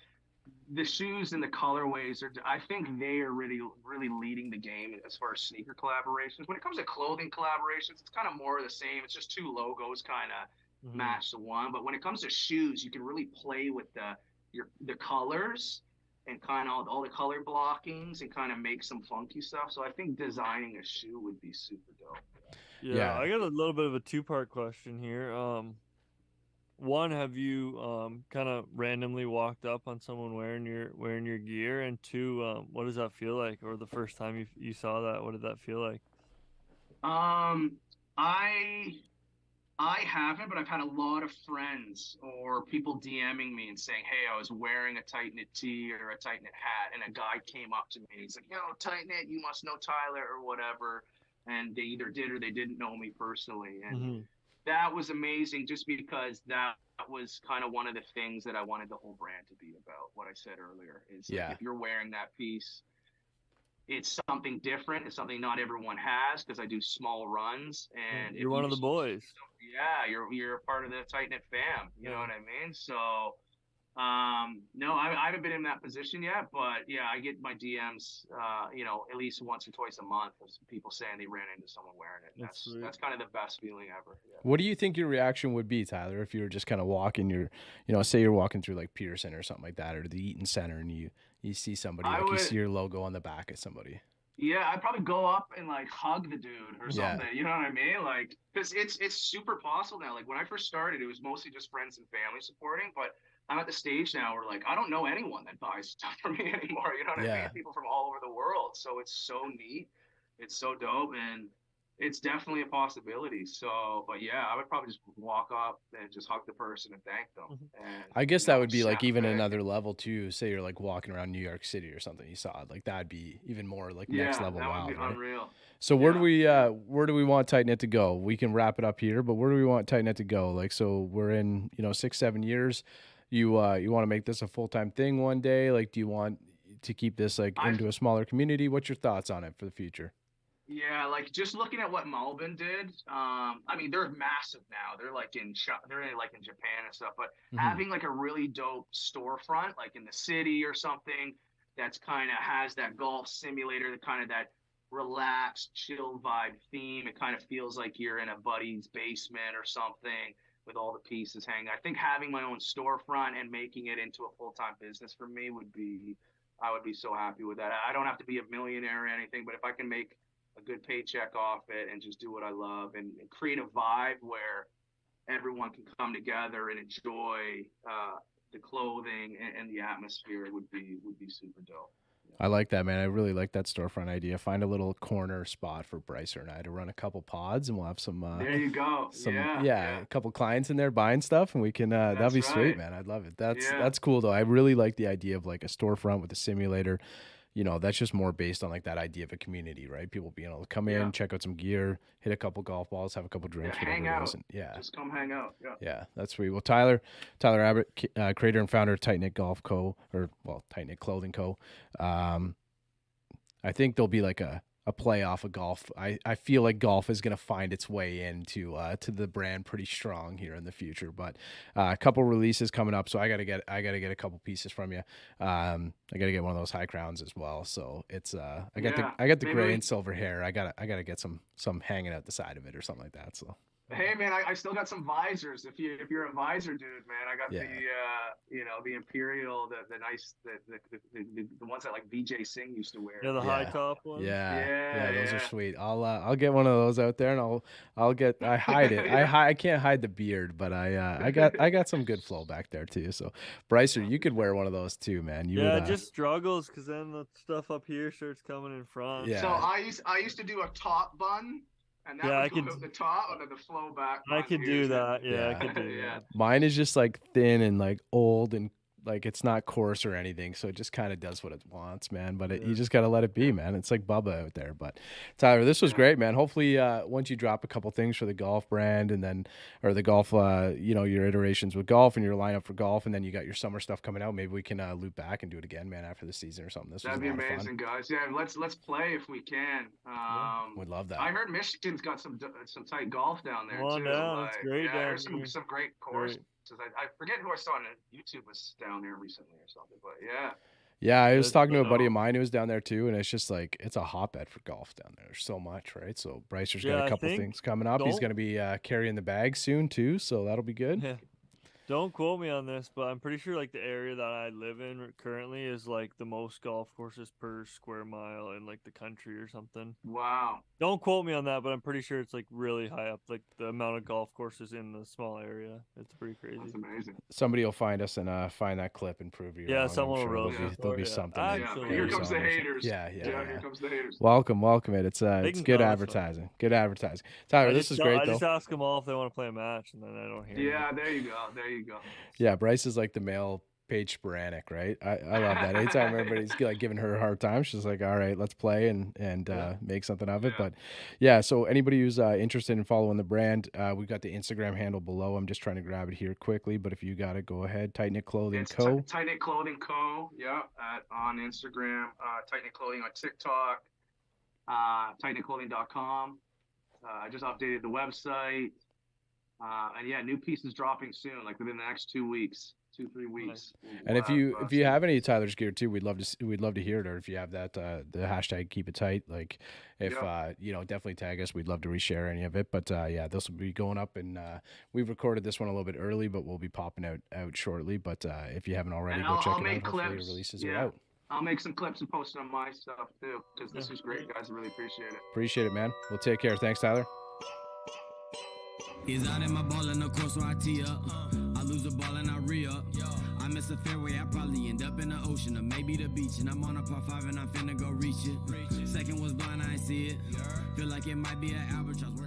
Speaker 2: the shoes and the colorways are, I think they are really really leading the game as far as sneaker collaborations. When it comes to clothing collaborations, it's kind of more of the same. It's just two logos kind of match the one. But when it comes to shoes, you can really play with the colors and kind of all the color blockings and kind of make some funky stuff. So I think designing a shoe would be super dope.
Speaker 4: Yeah, I got a little bit of a two-part question here. One, have you kind of randomly walked up on someone wearing your gear? And two, what does that feel like? Or the first time you saw that, what did that feel like?
Speaker 2: I haven't, but I've had a lot of friends or people DMing me and saying, "Hey, I was wearing a tight knit tee or a tight knit hat, and a guy came up to me. He's like, 'Yo, tight knit, you must know Tyler or whatever.'" And they either did or they didn't know me personally, and that was amazing. Just because that was kind of one of the things that I wanted the whole brand to be about. What I said earlier is, like, if you're wearing that piece, it's something different. It's something not everyone has because I do small runs, and
Speaker 4: you're one of the boys.
Speaker 2: Yeah, you're a part of the tight knit fam. You know what I mean? So, no, I haven't been in that position yet, but yeah, I get my DMs, at least once or twice a month of people saying they ran into someone wearing it. That's kind of the best feeling ever. Yeah.
Speaker 3: What do you think your reaction would be, Tyler, if you were just kind of walking say you're walking through like Pearson or something like that, or the Eaton Center, and you see somebody, you see your logo on the back of somebody?
Speaker 2: Yeah, I'd probably go up and like hug the dude or something. You know what I mean? Like, because it's super possible now. Like when I first started, it was mostly just friends and family supporting, but I'm at the stage now where like I don't know anyone that buys stuff from me anymore. You know what I mean? People from all over the world. So it's so neat. It's so dope, and it's definitely a possibility. So, but yeah, I would probably just walk up and just hug the person and thank them. And
Speaker 3: I guess that would be like even another level too. Say you're like walking around New York City or something, you saw it, like that'd be even more like next level
Speaker 2: that
Speaker 3: wild,
Speaker 2: would be
Speaker 3: right?
Speaker 2: unreal.
Speaker 3: So where do we want Tight Knit to go? We can wrap it up here, but where do we want Tight Knit to go? Like, so we're in 6-7 years. You want to make this a full-time thing one day? Like, do you want to keep this like into a smaller community? What's your thoughts on it for the future?
Speaker 2: Yeah, like just looking at what Malbin did. I mean, they're massive now. They're like in Japan and stuff. But having like a really dope storefront, like in the city or something, that's kind of has that golf simulator, the kind of that relaxed, chill vibe theme. It kind of feels like you're in a buddy's basement or something with all the pieces hanging. I think having my own storefront and making it into a full-time business for me I would be so happy with that. I don't have to be a millionaire or anything, but if I can make a good paycheck off it and just do what I love and create a vibe where everyone can come together and enjoy the clothing and the atmosphere would be super dope.
Speaker 3: I like that, man. I really like that storefront idea. Find a little corner spot for Bryce and I to run a couple pods, and we'll have some.
Speaker 2: There you go.
Speaker 3: A couple clients in there buying stuff, and we can. That'd be sweet, man. I'd love it. That's cool though. I really like the idea of like a storefront with a simulator. That's just more based on like that idea of a community, right? People being able to come in, check out some gear, hit a couple golf balls, have a couple drinks,
Speaker 2: hang out.
Speaker 3: Just
Speaker 2: come hang out.
Speaker 3: Yeah, that's sweet. Well, Tyler Abbott, creator and founder of Tight Knit Golf Co. Tight Knit Clothing Co. I think there'll be like a play off of golf. I feel like golf is going to find its way into to the brand pretty strong here in the future. But a couple releases coming up, so I gotta get a couple pieces from you. I gotta get one of those high crowns as well. So it's I got the gray and silver hair. I gotta get some hanging out the side of it or something like that. So
Speaker 2: Hey man, I still got some visors. If you're a visor dude, man, I got
Speaker 3: Yeah.
Speaker 2: the Imperial, the nice the ones that like VJ Singh used to wear.
Speaker 4: Yeah, the high
Speaker 3: Yeah.
Speaker 4: top ones.
Speaker 3: Yeah, those are
Speaker 2: Yeah.
Speaker 3: sweet. I'll get one of those out there, and I hide it.
Speaker 2: Yeah.
Speaker 3: I can't hide the beard, but I got some good flow back there too. So, Brycer, you could wear one of those too, man. You
Speaker 4: Yeah,
Speaker 3: would.
Speaker 4: it just struggles because then the stuff up here starts coming in front.
Speaker 3: Yeah.
Speaker 2: So I used to do a top bun, and that
Speaker 4: Yeah, I
Speaker 2: would go
Speaker 4: could-
Speaker 2: out the top and then the flow back.
Speaker 4: I
Speaker 2: bun
Speaker 4: could
Speaker 2: here,
Speaker 4: do
Speaker 2: so-
Speaker 4: that. Yeah, I
Speaker 3: Yeah.
Speaker 4: could do
Speaker 2: Yeah.
Speaker 4: that.
Speaker 3: Mine is just like thin and like old and like it's not coarse or anything, so it just kind of does what it wants, man. But you just gotta let it be, man. It's like Bubba out there. But Tyler, this was great, man. Hopefully, once you drop a couple things for the golf brand and then or the golf, your iterations with golf and your lineup for golf, and then you got your summer stuff coming out. Maybe we can loop back and do it again, man, after the season or something. This
Speaker 2: That'd
Speaker 3: was
Speaker 2: be
Speaker 3: a lot of fun.
Speaker 2: amazing, guys. Yeah, let's play if we can.
Speaker 3: Would love that.
Speaker 2: I heard Michigan's got some tight golf down there
Speaker 4: Come on
Speaker 2: too.
Speaker 4: down, it's great
Speaker 2: yeah,
Speaker 4: down
Speaker 2: there's
Speaker 4: here.
Speaker 2: some great courses. I forget who I saw on YouTube was down there recently or something, but yeah.
Speaker 3: Yeah, I was
Speaker 4: Good
Speaker 3: talking to a
Speaker 4: to
Speaker 3: buddy
Speaker 4: know.
Speaker 3: of mine who was down there too, and it's just like it's a hotbed for golf down there. There's so much, right? So Brycer's got
Speaker 4: Yeah,
Speaker 3: a
Speaker 4: I
Speaker 3: couple
Speaker 4: think
Speaker 3: things coming up. He's
Speaker 4: don't-
Speaker 3: going to be carrying the bag soon too, so that'll be good.
Speaker 4: Yeah. Don't quote me on this, but I'm pretty sure like the area that I live in currently is like the most golf courses per square mile in like the country or something.
Speaker 2: Wow.
Speaker 4: Don't quote me on that, but I'm pretty sure it's like really high up, like the amount of golf courses in the small area. It's pretty crazy.
Speaker 2: That's amazing.
Speaker 3: Somebody will find us and find that clip and prove you
Speaker 4: Yeah,
Speaker 3: wrong. I'm
Speaker 4: someone will
Speaker 3: sure
Speaker 4: roast
Speaker 3: there'll
Speaker 4: us
Speaker 3: there'll
Speaker 4: for
Speaker 3: be
Speaker 4: it, yeah.
Speaker 3: something.
Speaker 2: Yeah,
Speaker 4: Absolutely.
Speaker 2: but here comes the
Speaker 3: on there.
Speaker 2: haters.
Speaker 3: Yeah.
Speaker 2: Here comes the haters.
Speaker 3: Welcome it. It's
Speaker 4: They
Speaker 3: it's
Speaker 4: can
Speaker 3: good
Speaker 4: come, it's fine.
Speaker 3: advertising. Good advertising. Tyler, this is great
Speaker 4: I
Speaker 3: though.
Speaker 4: just ask them all if they want to play a match, and then I don't hear.
Speaker 2: Yeah, there you go. There you go.
Speaker 3: Yeah, Bryce is like the male Paige Sporanic, right? I love that. Anytime everybody's like giving her a hard time, she's like, "All right, let's play and make something of it."
Speaker 2: Yeah.
Speaker 3: But yeah, so anybody who's interested in following the brand, we've got the Instagram handle below. I'm just trying to grab it here quickly, but if you got it, go ahead. Tight Knit Clothing
Speaker 2: It's
Speaker 3: Co.
Speaker 2: Tight Knit Clothing Co. Yeah, on Instagram. Tight Knit Clothing on TikTok. tightknitclothing.com. I just updated the website. And yeah, new pieces dropping soon, like within the next 2 weeks, 2-3 weeks.
Speaker 3: And if you have any Tyler's gear too, we'd love to hear it. Or if you have that the hashtag Keep It Tight, like if definitely tag us. We'd love to reshare any of it. But yeah, this will be going up, and we've recorded this one a little bit early, but we'll be popping out shortly. But if you haven't already,
Speaker 2: And
Speaker 3: go
Speaker 2: I'll
Speaker 3: check it
Speaker 2: make
Speaker 3: out. Hopefully
Speaker 2: clips.
Speaker 3: the releases are
Speaker 2: Yeah.
Speaker 3: out.
Speaker 2: I'll make some clips and post it on my stuff too, because this is great, guys. I really appreciate it.
Speaker 3: Appreciate it, man. We'll take care. Thanks, Tyler.
Speaker 1: He's out in my ball and of course so I tee up. I lose a ball and I re-up. I miss a fairway, I probably end up in the ocean or maybe the beach. And I'm on a par 5 and I'm finna go reach it. Second was blind, I ain't see it. Feel like it might be an albatross.